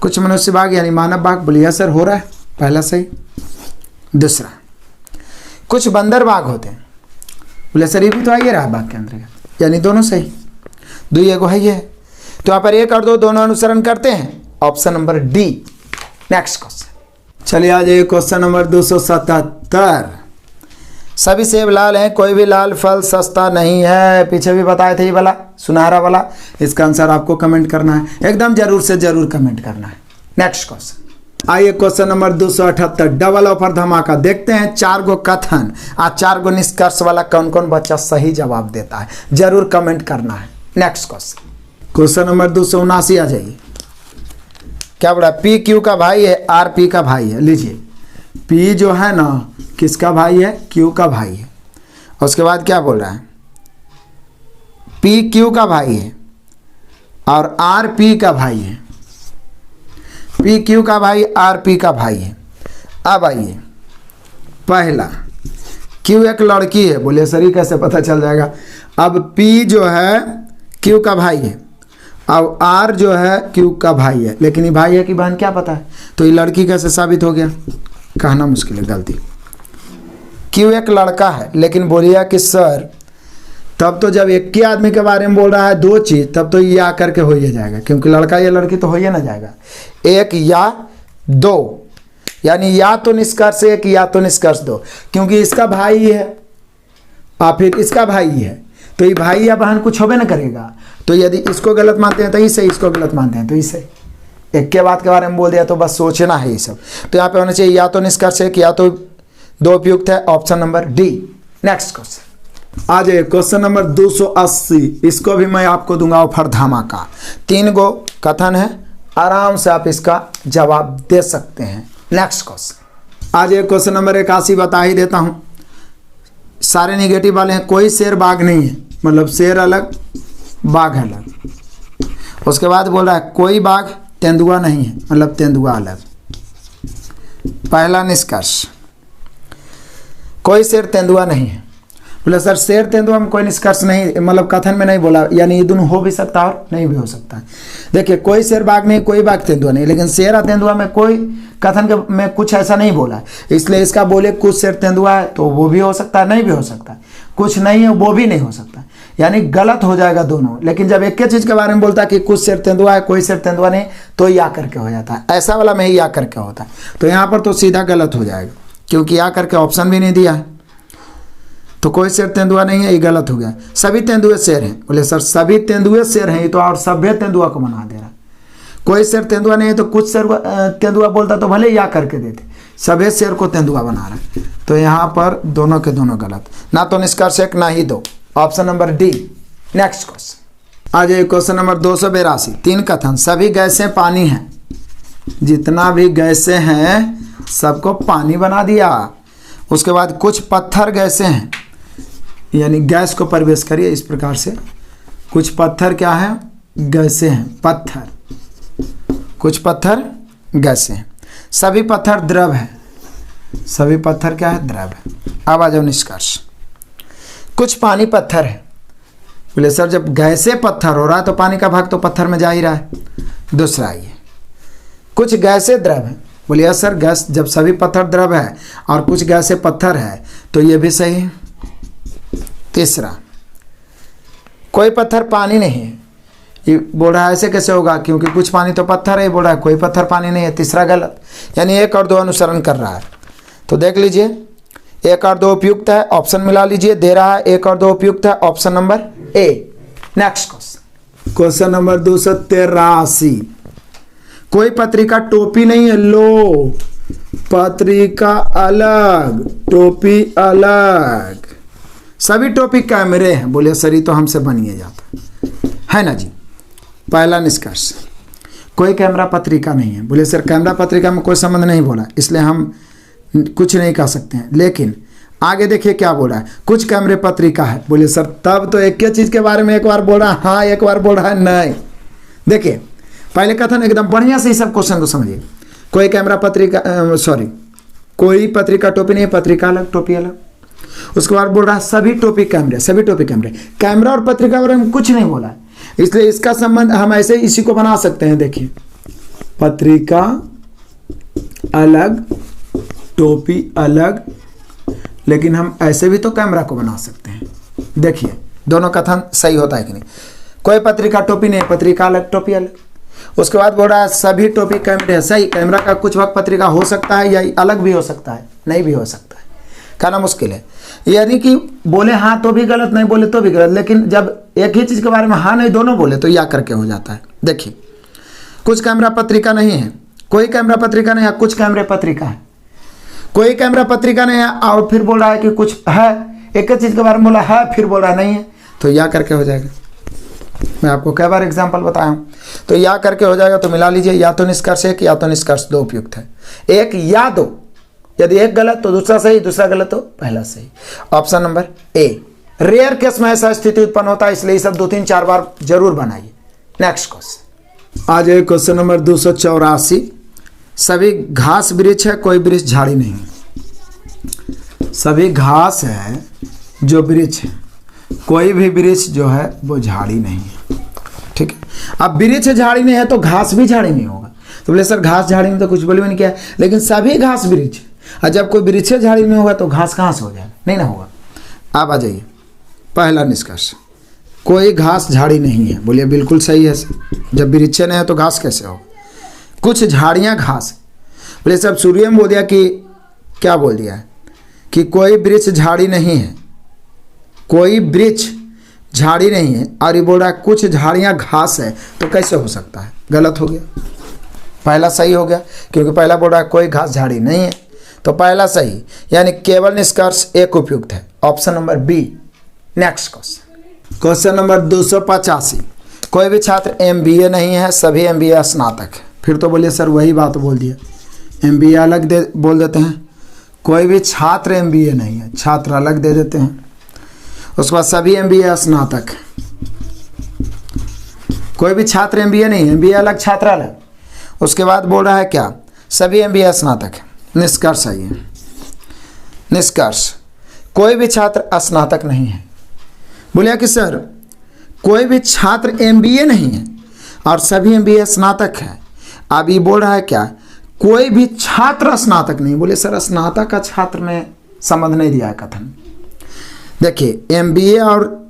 कुछ मनुष्य बाघ यानी मानव बाघ। बोलिए सर हो रहा है, पहला सही। दूसरा, कुछ बंदर बाघ होते हैं। बोले सर ये भी तो आइए रहा बाघ के अंदर, यानी दोनों सही। दुई एगो है ये, तो यहाँ पर 1 और 2 दोनों अनुसरण करते हैं, option number D. Next question, चलिए आ जाइए क्वेश्चन नंबर 277। सभी सेब लाल हैं, कोई भी लाल फल सस्ता नहीं है। पीछे भी बताए थे ये वाला, सुनहरा वाला। इसका आंसर आपको कमेंट करना है, एकदम जरूर से जरूर कमेंट करना है। नेक्स्ट क्वेश्चन, आइए क्वेश्चन नंबर 278। डबल ऑफर धमाका। देखते हैं 4 गो कथन और 4 गो निष्कर्ष वाला कौन कौन बच्चा सही जवाब देता है, जरूर कमेंट करना है। नेक्स्ट क्वेश्चन नंबर 279 आ जाइए। क्या बोला? पी क्यू का भाई है, आर पी का भाई है। लीजिए, पी जो है ना किसका भाई है? क्यू का भाई है। और उसके बाद क्या बोल रहा है? पी क्यू का भाई है और आर पी का भाई है। पी क्यू का भाई, आर पी का भाई है। अब आइए पहला, क्यू एक लड़की है। बोले सर कैसे पता चल जाएगा? अब पी जो है क्यू का भाई है और आर जो है क्यू का भाई है, लेकिन ये भाई है कि बहन क्या पता है, तो ये लड़की कैसे साबित हो गया? कहना मुश्किल है, गलती। क्यू एक लड़का है, लेकिन बोलिए कि सर तब तो जब एक ही आदमी के बारे में बोल रहा है 2 चीज़, तब तो ये आ करके हो ही जाएगा, क्योंकि लड़का या लड़की तो हो ही ना जाएगा। 1 या 2, यानी या तो निष्कर्ष 1 या तो निष्कर्ष 2, क्योंकि इसका भाई है और फिर इसका भाई है, तो ये भाई या बहन कुछ होबे ना करेगा। तो यदि इसको गलत मानते हैं तो इसे, इसको गलत मानते हैं तो इसे, एक के बात के बारे में बोल दिया तो बस सोचना है ये सब। तो यहाँ पे होना चाहिए या तो निष्कर्ष 1 या तो 2 उपयुक्त है, option number D. Next question आ जाइए क्वेश्चन नंबर 280। इसको भी मैं आपको दूंगा ऑफर धमाका। 3 गो कथन है आराम से आप इसका जवाब दे सकते हैं। नेक्स्ट क्वेश्चन, आज एक क्वेश्चन नंबर 81 बता ही देता हूं। सारे निगेटिव वाले हैं। कोई शेर बाघ नहीं है, मतलब शेर अलग बाघ अलग। उसके बाद बोल रहा है कोई बाघ तेंदुआ नहीं है, मतलब तेंदुआ अलग। पहला निष्कर्ष, कोई शेर तेंदुआ नहीं है। बोले सर शेर तेंदुआ में कोई निष्कर्ष नहीं, मतलब कथन में नहीं बोला, यानी ये दोनों हो भी सकता है और नहीं भी हो सकता है। देखिए कोई शेर बाघ नहीं, कोई बाघ तेंदुआ नहीं, लेकिन शेर और तेंदुआ में कोई कथन के में कुछ ऐसा नहीं बोला है, इसलिए इसका बोले कुछ शेर तेंदुआ है तो वो भी हो सकता है, नहीं भी हो सकता है। कुछ नहीं है वो भी नहीं हो सकता, यानी गलत हो जाएगा दोनों। लेकिन जब एक ही चीज के बारे में बोलता है कि कुछ शेर तेंदुआ है कोई शेर तेंदुआ नहीं, तो या करके हो जाता है। ऐसा वाला में ही या करके होता है, तो यहाँ पर तो सीधा गलत हो जाएगा, क्योंकि या करके ऑप्शन भी नहीं दिया है। तो कोई शेर तेंदुआ नहीं है, ये गलत हो गया। सभी तेंदुए शेर हैं। बोले सर सभी तेंदुए शेर हैं, ये तो और सभ्य तेंदुआ को बना दे रहा है। कोई शेर तेंदुआ नहीं है तो कुछ शेर तेंदुआ बोलता तो भले या करके देते, सभी शेर को तेंदुआ बना रहा है। तो यहाँ पर दोनों के दोनों गलत, ना तो निष्कर्ष एक ना ही दो। Option number D. Next question, आज क्वेश्चन नंबर 282। 3 कथन, सभी गैसें पानी हैं। जितना भी गैसें हैं सबको पानी बना दिया। उसके बाद कुछ पत्थर गैसें हैं, यानी गैस को प्रवेश करिए इस प्रकार से। कुछ पत्थर क्या है, गैसें हैं, पत्थर। कुछ पत्थर गैसें हैं, सभी पत्थर द्रव है। सभी पत्थर क्या है, द्रव है। अब आ जाओ निष्कर्ष, कुछ पानी पत्थर है। बोले सर जब गैसे पत्थर हो रहा है तो पानी का भाग तो पत्थर में जा ही रहा है। दूसरा ये कुछ गैसे द्रव है। बोलिए यस सर गैस, जब सभी पत्थर द्रव है और कुछ गैसे पत्थर है तो ये भी सही है। तीसरा, कोई पत्थर पानी नहीं है। ये बोल रहा है ऐसे कैसे होगा, क्योंकि कुछ पानी तो पत्थर है, बोल रहा है कोई पत्थर पानी नहीं है। तीसरा गलत, यानी 1 और 2 अनुसरण कर रहा है। तो देख लीजिए 1 और 2 उपयुक्त है, ऑप्शन मिला लीजिए। दे रहा है 1 और 2 उपयुक्त है, option number A. Next question, question number 283। कोई पत्रिका टोपी नहीं है। लो, पत्रिका अलग, टोपी अलग। सभी टोपी कैमरे हैं। बोले सर ये तो हमसे बनिए जाता है ना जी। पहला निष्कर्ष, कोई कैमरा पत्रिका नहीं है। बोले सर कैमरा पत्रिका में कोई संबंध नहीं बोला, इसलिए हम कुछ नहीं कह सकते हैं। लेकिन आगे देखिए क्या बोला है, कुछ कैमरे पत्रिका है। बोले सर तब तो एक ही चीज के बारे में एक बार बोल रहा है हाँ, एक बार बोल रहा है नहीं। देखिए पहले कथन एकदम बढ़िया से ही सब क्वेश्चन को समझिए। कोई कैमरा पत्रिका कोई पत्रिका टोपी नहीं है, पत्रिका अलग टोपी अलग। उसके बाद बोल रहा है सभी टोपी कैमरे, सभी टोपी कैमरे। कैमरा और पत्रिका के बारे में कुछ नहीं बोला है, इसलिए इसका संबंध हम ऐसे इसी को बना सकते हैं। देखिए पत्रिका अलग, टोपी अलग, लेकिन हम ऐसे भी तो कैमरा को बना सकते हैं। देखिए दोनों कथन सही होता है कि नहीं। कोई पत्रिका टोपी नहीं, पत्रिका अलग टोपी अलग। उसके बाद बोल रहा है सभी टोपी कैमरे है। सही, कैमरा का कुछ वक्त पत्रिका हो सकता है या अलग भी हो सकता है, नहीं भी हो सकता है, कहना मुश्किल है। यानी कि बोले हाँ तो भी गलत, नहीं बोले तो भी गलत। लेकिन जब एक ही चीज के बारे में हाँ नहीं दोनों बोले तो या करके हो जाता है। देखिए कुछ कैमरा पत्रिका नहीं है, कोई कैमरा पत्रिका नहीं है, कुछ कैमरे पत्रिका है। कोई कैमरा पत्रिका नहीं है और फिर बोल रहा है कि कुछ है, एक ही चीज के बारे में बोला है फिर बोल रहा है नहीं है, तो या करके हो जाएगा। मैं आपको कई बार एग्जाम्पल बताया हूं, तो या करके हो जाएगा। तो मिला लीजिए, या तो निष्कर्ष 1 या तो निष्कर्ष 2 उपयुक्त है। 1 या 2, यदि एक गलत तो दूसरा सही, दूसरा गलत तो पहला सही। Option number A. Rare case में ऐसा स्थिति उत्पन्न होता है, इसलिए सब 2-3-4 बार जरूर बनाइए। नेक्स्ट क्वेश्चन, आज क्वेश्चन नंबर 284। सभी घास वृक्ष है, कोई वृक्ष झाड़ी नहीं है। सभी घास है जो वृक्ष है, कोई भी वृक्ष जो है वो झाड़ी नहीं है। ठीक है, अब वृक्ष झाड़ी नहीं है तो घास भी झाड़ी नहीं होगा। तो बोले सर घास झाड़ी में तो कुछ बोले नहीं किया, लेकिन सभी घास वृक्ष, और जब कोई वृक्ष झाड़ी नहीं होगा तो घास कहाँ से हो जाएगा, नहीं ना होगा। आप आ जाइए, पहला निष्कर्ष कोई घास झाड़ी नहीं है। बोलिए बिल्कुल सही है, जब वृक्ष नहीं है तो घास कैसे हो। कुछ झाड़ियाँ घास, बोले सब सूर्य में बोल दिया कि क्या बोल दिया है कि कोई वृक्ष झाड़ी नहीं है, कोई वृक्ष झाड़ी नहीं है, और ये बोल रहा है कुछ झाड़ियाँ घास है, तो कैसे हो सकता है, गलत हो गया। पहला सही हो गया क्योंकि पहला बोल रहा है कोई घास झाड़ी नहीं है, तो पहला सही, यानी केवल निष्कर्ष 1 उपयुक्त है, option number B. Next question, question number 285। कोई भी छात्र MBA नहीं है, सभी MBA स्नातक है। फिर तो बोलिए सर वही बात बोल दिया, MBA अलग बोल देते हैं। कोई भी छात्र MBA नहीं है, छात्र अलग दे देते हैं। उसके बाद सभी MBA स्नातक है। कोई भी छात्र MBA नहीं है, MBA अलग छात्र अलग। उसके बाद बोल रहा है क्या, सभी MBA स्नातक है। निष्कर्ष है ये, निष्कर्ष कोई भी छात्र स्नातक नहीं है। बोलिए कि सर कोई भी छात्र MBA नहीं है और सभी MBA स्नातक है। अब ये बोल रहा है क्या, कोई भी छात्र स्नातक नहीं। बोले सर स्नातक का छात्र में संबंध नहीं दिया है कथन। देखिए MBA और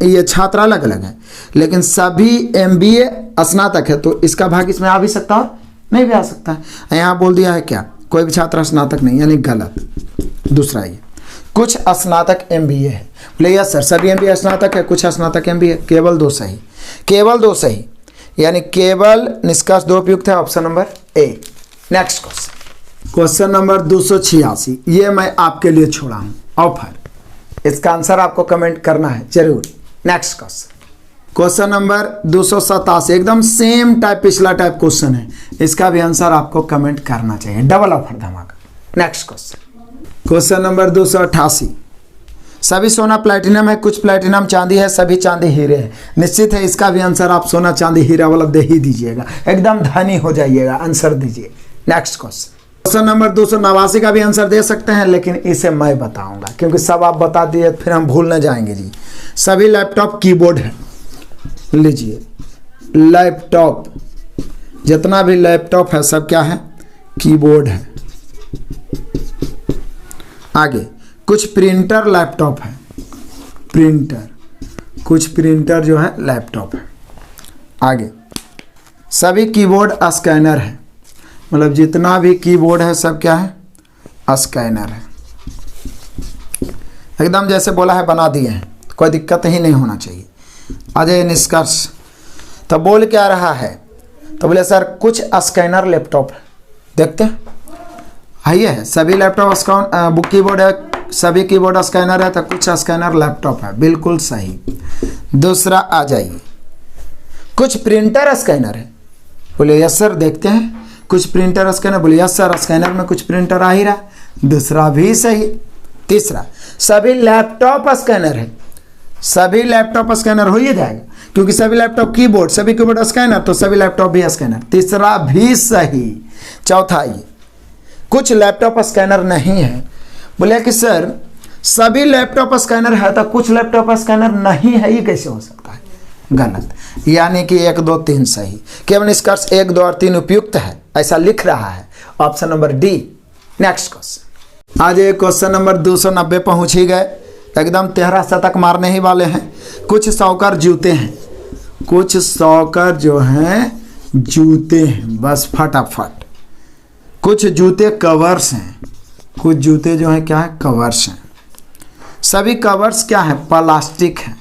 ये छात्र अलग अलग है, लेकिन सभी MBA स्नातक है, तो इसका भाग इसमें आ भी सकता है, नहीं भी आ सकता है। यहाँ बोल दिया है क्या, कोई भी छात्र स्नातक नहीं, यानी गलत। दूसरा ये कुछ स्नातक MBA है। बोले यस सर सभी MBA स्नातक है, कुछ स्नातक MBA। केवल दो सही, केवल दो सही, यानी केवल निष्कर्ष दो उपयुक्त है। Option number A। Next question, question number 286, ये मैं आपके लिए छोड़ा हूँ ऑफर। इसका आंसर आपको कमेंट करना है जरूर। नेक्स्ट क्वेश्चन, क्वेश्चन नंबर 287, एकदम सेम टाइप पिछला टाइप क्वेश्चन है। इसका भी आंसर आपको कमेंट करना चाहिए, डबल ऑफर धमाका। नेक्स्ट क्वेश्चन, क्वेश्चन नंबर 288, सभी सोना प्लैटिनम है, कुछ प्लैटिनम चांदी है, सभी चांदी हीरे है। निश्चित है इसका भी आंसर आप सोना चांदी हीरा वाला दे ही दीजिएगा, एकदम धनी हो जाइएगा। आंसर दीजिए। नेक्स्ट क्वेश्चन, क्वेश्चन नंबर 289 का भी आंसर दे सकते हैं, लेकिन इसे मैं बताऊंगा क्योंकि सब आप बता दिए फिर हम भूल न जाएंगे जी। सभी लैपटॉप कीबोर्ड है। लीजिए लैपटॉप, जितना भी लैपटॉप है सब क्या है, कीबोर्ड है। आगे कुछ प्रिंटर लैपटॉप है, प्रिंटर, कुछ प्रिंटर जो है लैपटॉप है। आगे सभी कीबोर्ड स्कैनर है, मतलब जितना भी कीबोर्ड है सब क्या है, स्कैनर है। एकदम जैसे बोला है बना दिए हैं, कोई दिक्कत ही नहीं होना चाहिए। अजय निष्कर्ष तो बोल क्या रहा है, तो बोले सर कुछ स्कैनर लैपटॉप है। देखते हैं, आइए है सभी लैपटॉप बुक कीबोर्ड है, सभी कीबोर्ड स्कैनर है, तो कुछ स्कैनर लैपटॉप है, बिल्कुल सही। दूसरा आ जाइए, कुछ प्रिंटर स्कैनर है। बोले यस सर, देखते हैं कुछ प्रिंटर स्कैनर। बोले यस सर, स्कैनर में कुछ प्रिंटर आ ही रहा, दूसरा भी सही। तीसरा सभी लैपटॉप स्कैनर है, सभी लैपटॉप स्कैनर हो ही जाएगा क्योंकि सभी लैपटॉप कीबोर्ड, सभी कीबोर्ड स्कैनर, तो सभी लैपटॉप भी स्कैनर, तीसरा भी सही। चौथा ये कुछ लैपटॉप स्कैनर नहीं है। बोले कि सर सभी लैपटॉप स्कैनर है तो कुछ लैपटॉप स्कैनर नहीं है, ये कैसे हो सकता है, गलत। यानी कि 1 2 3 सही, केवल निष्कर्ष 1 2 और 3 उपयुक्त है, ऐसा लिख रहा है। Option number D. Next question, आज ये क्वेश्चन नंबर 290 पहुंच ही गए, एकदम 13 शतक मारने ही वाले हैं। कुछ सौकर जूते हैं, कुछ सौकर जो हैं जूते हैं, बस फटाफट। कुछ जूते कवर्स हैं, कुछ जूते जो हैं क्या है, कवर्स हैं। सभी कवर्स क्या है, प्लास्टिक है,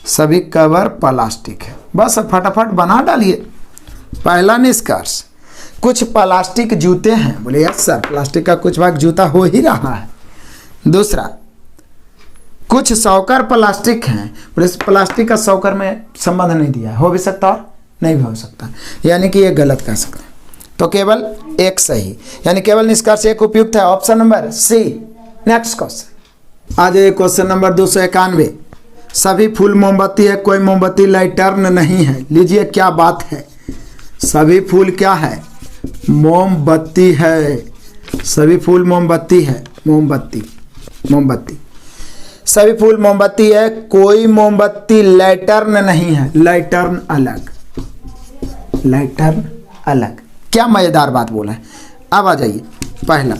सभी कवर प्लास्टिक है, बस फटाफट बना डालिए। पहला निष्कर्ष कुछ प्लास्टिक जूते हैं। बोले यस सर, प्लास्टिक का कुछ भाग जूता हो ही रहा है। दूसरा कुछ सौकर प्लास्टिक हैं। बोले प्लास्टिक का सौकर में संबंध नहीं दिया है, हो भी सकता और नहीं भी हो सकता, यानी कि ये गलत कह सकते हैं। तो केवल 1 सही, यानी केवल निष्कर्ष 1 उपयुक्त है। Option number C. Next question, आज ये क्वेश्चन नंबर 291, सभी फूल मोमबत्ती है, कोई मोमबत्ती लाइटर्न नहीं है। लीजिए क्या बात है, सभी फूल क्या है, मोमबत्ती है, सभी फूल मोमबत्ती है, मोमबत्ती, मोमबत्ती, सभी फूल मोमबत्ती है, कोई मोमबत्ती लाइटर्न नहीं है। लाइटर्न अलग, लाइटर्न अलग। क्या मजेदार बात बोला है। अब आ जाइए, पहला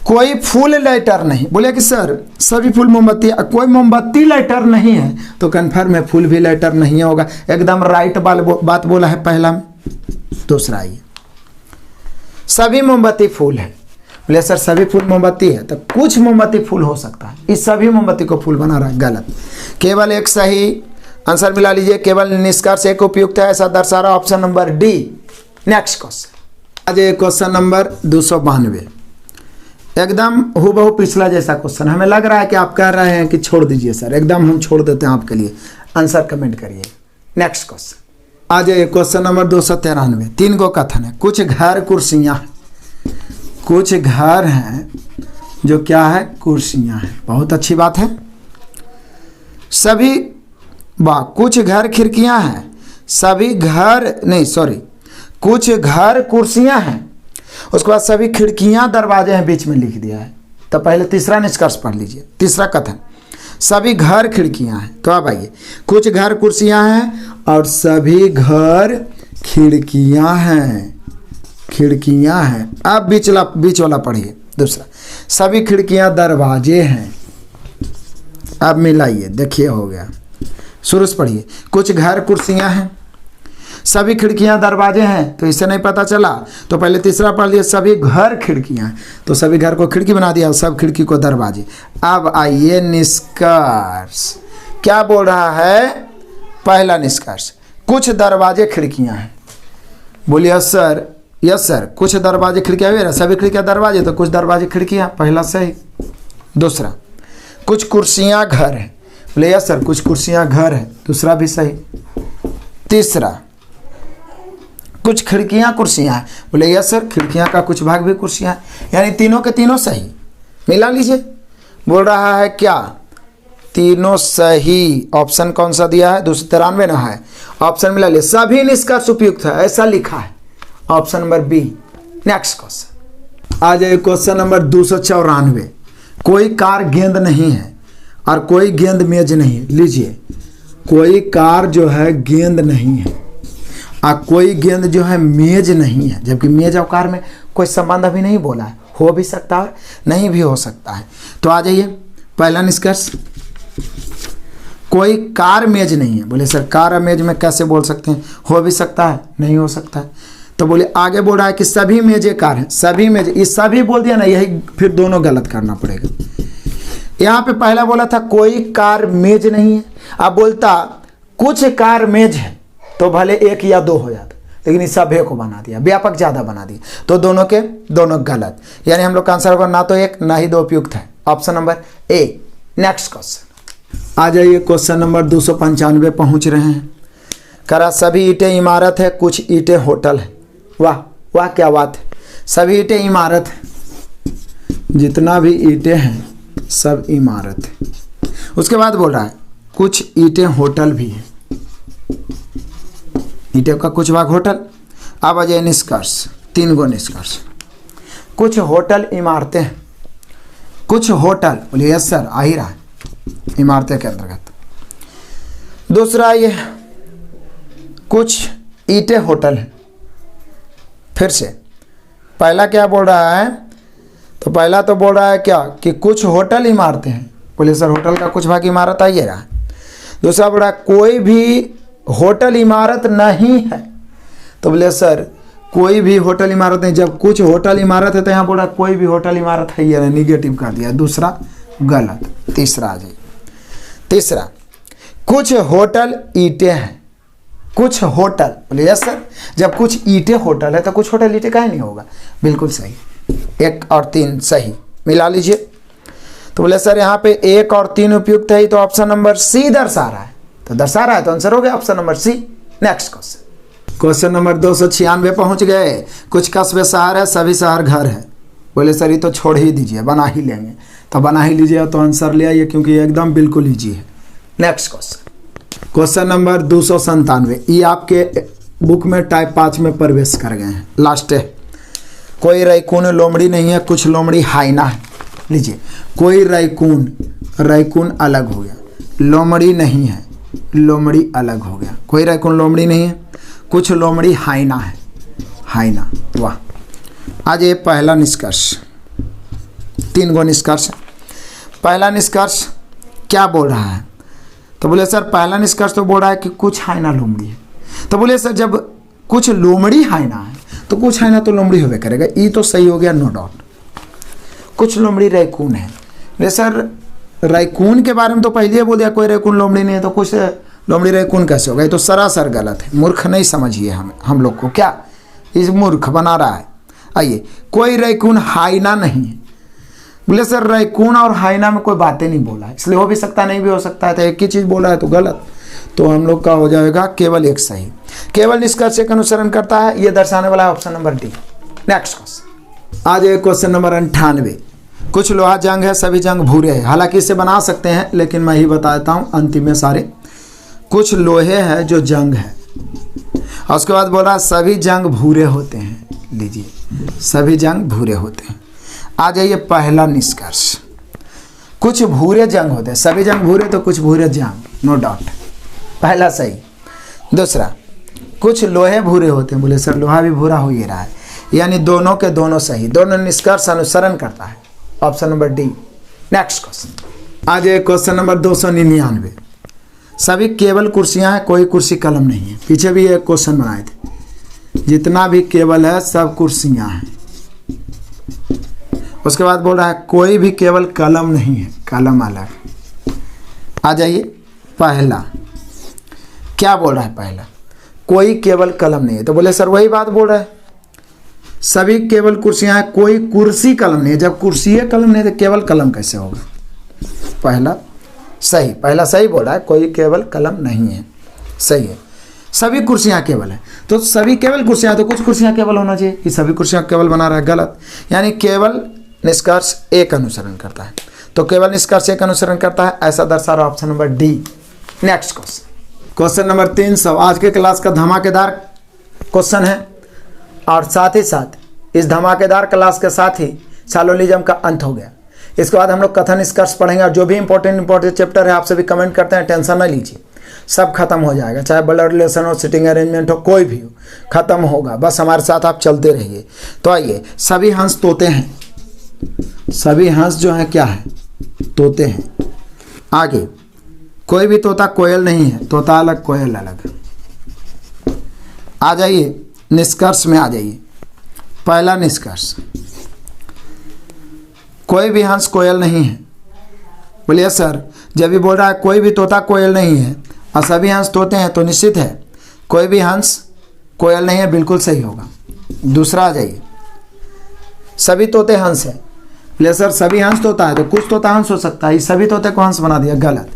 कोई फूल लाइटर नहीं। बोले कि सर सभी फूल मोमबत्ती, कोई मोमबत्ती लाइटर नहीं है, तो कन्फर्म है फूल भी लाइटर नहीं होगा, एकदम राइट बात बोला है पहला में। दूसरा ये सभी मोमबत्ती फूल है। बोले सर सभी फूल मोमबत्ती है, तो कुछ मोमबत्ती फूल हो सकता है, इस सभी मोमबत्ती को फूल बना रहा है, गलत। केवल 1 सही आंसर मिला लीजिए, केवल निष्कर्ष 1 उपयुक्त है, ऐसा दर्शा रहा। Option number D. Next question, आज ये क्वेश्चन नंबर 292, एकदम हूबहू पिछला जैसा क्वेश्चन। हमें लग रहा है कि आप कह रहे हैं कि छोड़ दीजिए सर, एकदम हम छोड़ देते हैं आपके लिए। आंसर कमेंट करिए। नेक्स्ट क्वेश्चन आ जाइए। Question number 293। 3 गो कथन है। कुछ घर कुर्सियां हैं, कुछ घर हैं जो क्या है, कुर्सियां हैं। बहुत अच्छी बात है। सभी कुछ घर खिड़कियां हैं, सभी घर नहीं सॉरी कुछ घर कुर्सियां हैं, उसके बाद सभी खिड़कियां दरवाजे हैं, बीच में लिख दिया है। तो पहले तीसरा निष्कर्ष पढ़ लीजिए। तीसरा कथन, सभी घर खिड़कियां हैं। तो अब आइए, कुछ घर कुर्सियां हैं और सभी घर खिड़कियां हैं, खिड़कियां हैं। अब बीच वाला पढ़िए। दूसरा, सभी खिड़कियां दरवाजे हैं। अब मिलाइए, देखिए हो गया। शुरू से पढ़िए। कुछ घर कुर्सियां हैं, सभी खिड़कियां दरवाजे हैं, तो इससे नहीं पता चला, तो पहले तीसरा पढ़ लिया। सभी घर खिड़कियां हैं, तो सभी घर को खिड़की बना दिया, सब खिड़की को दरवाजे। अब आइए निष्कर्ष। क्या बोल रहा है? पहला निष्कर्ष, कुछ दरवाजे खिड़कियां हैं। बोलिए यस सर, यस सर। कुछ दरवाजे खिड़कियां हुए ना, सभी खिड़कियां दरवाजे, तो कुछ दरवाजे खिड़कियां, पहला सही। दूसरा, कुछ कुर्सियां घर है। बोले यस सर, कुछ कुर्सियां घर है, दूसरा भी सही। तीसरा, कुछ खिड़कियां कुर्सियां हैं। बोले यस सर, खिड़कियां का कुछ भाग भी कुर्सियां हैं, यानी तीनों के तीनों सही। मिला लीजिए। बोल रहा है क्या? तीनों सही। ऑप्शन कौन सा दिया है? 293 ना है। ऑप्शन मिला लिए। सभी निष्कर्ष उपयुक्त है, ऐसा लिखा है। Option number B. Next question आ जाए। Question number 294। कोई कार गेंद नहीं है और कोई गेंद मेज नहीं है। लीजिए, कोई कार जो है गेंद नहीं है और कोई गेंद जो है मेज नहीं है, जबकि मेज और कार में कोई संबंध अभी नहीं बोला है। हो भी सकता है, नहीं भी हो सकता है। तो आ जाइए, पहला निष्कर्ष, कोई कार मेज नहीं है। बोले सर, कार और मेज में कैसे बोल सकते हैं? हो भी सकता है, नहीं हो सकता है। तो बोले आगे बोल रहा है कि सभी मेजें कार हैं। सभी मेज, इस सभी बोल दिया ना, यही फिर दोनों गलत करना पड़ेगा। यहाँ पे पहला बोला था कोई कार मेज नहीं है, अब बोलता कुछ कार मेज है, तो भले एक या दो हो जाता, लेकिन इस सभी को बना दिया, व्यापक ज्यादा बना दिया, तो दोनों के दोनों गलत। यानी हम लोग का आंसर होगा ना तो एक ना ही दो उपयुक्त है। Option number A. Next question आ जाइए। क्वेश्चन नंबर 295 पहुंच रहे हैं। करा सभी ईंटें इमारत है, कुछ ईंटें होटल है। वाह वाह, क्या बात है। सभी ईंटें इमारत है, जितना भी ईंटें हैं सब इमारत है। उसके बाद बोल रहा है कुछ ईंटें होटल भी है, ईंटें का कुछ भाग होटल। अब आ जाए निष्कर्ष। 3 गो निष्कर्ष। कुछ होटल इमारतें हैं, कुछ होटल। बोलिए यस सर, आ ही रहा है इमारतें के अंतर्गत। दूसरा ये कुछ ईंटें होटल है। फिर से पहला क्या बोल रहा है? तो पहला तो बोल रहा है क्या कि कुछ होटल इमारतें हैं। बोले सर, होटल का कुछ भाग इमारत आ ही रहा है। दूसरा बोल रहा है कोई भी होटल इमारत नहीं है। तो बोले सर, कोई भी होटल इमारत नहीं, जब कुछ होटल इमारत है तो यहाँ बोल रहा है कोई भी होटल इमारत है, ये निगेटिव कर दिया, दूसरा गलत। तीसरा आ जाइए। तीसरा, कुछ होटल ईंटें हैं। कुछ होटल। बोले यस सर, जब कुछ ईंटें होटल है तो कुछ होटल ईंटें काहे नहीं होगा? बिल्कुल सही। 1 और 3 सही। मिला लीजिए। तो बोले सर, यहाँ पे 1 और 3 उपयुक्त है, तो ऑप्शन नंबर सी दर्शा रहा है। तो दर्शा रहा है तो आंसर हो गया option number C. Next question. Question number 296 पहुंच गए। कुछ कस्बे शहर है, सभी शहर घर है। बोले सर, ये तो छोड़ ही दीजिए, बना ही लेंगे। तो बना ही लीजिए तो आंसर ले आइए, क्योंकि ये एकदम बिल्कुल ईजी है। Next question. Question number 297। ये आपके बुक में टाइप 5 में प्रवेश कर गए हैं। लास्ट है। कोई रैकून लोमड़ी नहीं है, कुछ लोमड़ी हाइना है। लीजिए, कोई रैकून अलग हो गया, लोमड़ी नहीं है, लोमड़ी अलग हो गया। कोई रैकून लोमड़ी नहीं है, कुछ लोमड़ी हाइना है, हाइना। वाह। आज ये पहला निष्कर्ष। 3 गो निष्कर्ष। पहला निष्कर्ष क्या बोल रहा है? तो बोले सर, पहला निष्कर्ष तो बोल रहा है कि कुछ हाइना लोमड़ी है। तो बोले सर, जब कुछ लोमड़ी हाइना है तो कुछ हाइना तो लोमड़ी होवे करेगा, ये तो सही हो गया, नो डाउट। कुछ लोमड़ी रैकून है। बोले सर, रैकून के बारे में तो पहले ही बोल दिया कोई रैकून लोमड़ी नहीं है, तो कुछ लोमड़ी रैकून कैसे होगा? ये तो सरासर गलत है। मूर्ख नहीं समझिए हम लोग को, क्या इस मूर्ख बना रहा है। आइए, कोई रैकून हाइना नहीं है। बोले सर, रैकून और हाइना में कोई बातें नहीं बोला है, इसलिए हो भी सकता नहीं भी हो सकता है, तो एक ही चीज़ बोला है तो गलत। तो हम लोग का हो जाएगा केवल एक सही। केवल निष्कर्ष का अनुसरण करता है, ये दर्शाने वाला है option number D. Next question आ जाए क्वेश्चन नंबर 98। कुछ लोहा जंग है, सभी जंग भूरे हैं। हालांकि इसे बना सकते हैं, लेकिन मैं ही बता देता हूँ अंतिम में सारे। कुछ लोहे हैं जो जंग है, और उसके बाद बोला सभी जंग भूरे होते हैं। लीजिए, सभी जंग भूरे होते हैं। आ जाइए पहला निष्कर्ष, कुछ भूरे जंग होते हैं, सभी जंग भूरे तो कुछ भूरे जंग, नो डाउट, पहला सही। दूसरा, कुछ लोहे भूरे होते हैं। बोले सर लोहा भी भूरा हो ही रहा है, यानी दोनों के दोनों सही, दोनों निष्कर्ष अनुसरण करता है, option number D. Next question आ जाए क्वेश्चन नंबर 299। सभी केवल कुर्सियां हैं, कोई कुर्सी कलम नहीं है। पीछे भी एक क्वेश्चन बनाए थे, जितना भी केवल है सब कुर्सियां हैं। उसके बाद बोल रहा है कोई भी केवल कलम नहीं है, कलम अलग। आ जाइए पहला, क्या बोल रहा है पहला, कोई केवल कलम नहीं है। तो बोले सर वही बात बोल रहा है, सभी केवल कुर्सियां हैं, कोई कुर्सी कलम नहीं है। जब कुर्सी है कलम नहीं है तो केवल कलम कैसे होगा? पहला सही, पहला सही बोल रहा है, कोई केवल कलम नहीं है, सही है। सभी कुर्सियां केवल है, तो सभी केवल कुर्सियां, तो कुछ कुर्सियां केवल होना चाहिए कि सभी कुर्सियां केवल बना रहा है, गलत। यानी केवल निष्कर्ष एक अनुसरण करता है, तो केवल निष्कर्ष एक अनुसरण करता है, ऐसा दर्शा रहा option number D. Next question, question number 300 आज के क्लास का धमाकेदार क्वेश्चन है, और साथ ही साथ इस धमाकेदार क्लास के साथ ही साइलोनिज्म का अंत हो गया। इसके बाद हम लोग कथन निष्कर्ष पढ़ेंगे, और जो भी इंपॉर्टेंट चैप्टर है आप सभी कमेंट करते हैं, टेंशन ना लीजिए, सब खत्म हो जाएगा, चाहे ब्लड रिलेशन हो, सिटिंग अरेंजमेंट हो, कोई भी हो, खत्म होगा, बस हमारे साथ आप चलते रहिए। तो आइए, सभी हंस तोते हैं, सभी हंस जो है क्या है? तोते हैं। आगे, कोई भी तोता कोयल नहीं है, तोता अलग कोयल अलग। आ जाइए निष्कर्ष में, आ जाइए पहला निष्कर्ष, कोई भी हंस कोयल नहीं है। बोलिए सर जब भी बोल रहा है कोई भी तोता कोयल नहीं है और सभी हंस तोते हैं, तो निश्चित है कोई भी हंस कोयल नहीं है, बिल्कुल सही होगा। दूसरा आ जाइए, सभी तोते हंस है। बोलिए सर सभी हंस तोता है, तो कुछ तोता हंस हो सकता है, सभी तोते को हंस बना दिया, गलत।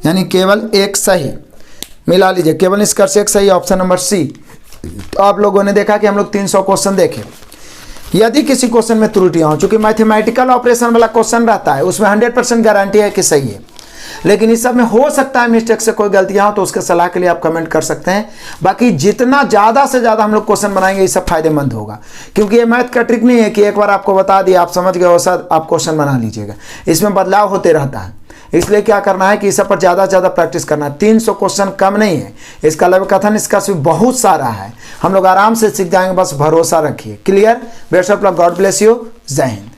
यानी केवल एक सही, मिला लीजिए, केवल निष्कर्ष एक सही, ऑप्शन नंबर सी। तो आप लोगों ने देखा कि हम लोग 300 क्वेश्चन देखे। यदि किसी क्वेश्चन में त्रुटियां हो, चूंकि मैथमेटिकल ऑपरेशन वाला क्वेश्चन रहता है, उसमें 100% गारंटी है कि सही है, लेकिन इस सब में हो सकता है मिस्टेक से कोई गलतियां हो, तो उसके सलाह के लिए आप कमेंट कर सकते हैं। बाकी जितना ज़्यादा से ज़्यादा हम लोग क्वेश्चन बनाएंगे, ये सब फायदेमंद होगा, क्योंकि ये मैथ का ट्रिक नहीं है कि एक बार आपको बता दिया, आप समझ गए वैसा आप क्वेश्चन बना लीजिएगा। इसमें बदलाव होते रहता है, इसलिए क्या करना है कि इस सब पर ज़्यादा से ज़्यादा प्रैक्टिस करना है। 300 क्वेश्चन कम नहीं है, इसका अलावा कथन निष्कर्ष भी बहुत सारा है, हम लोग आराम से सीख जाएंगे, बस भरोसा रखिए। Clear? Best of luck, God bless you, जय हिंद।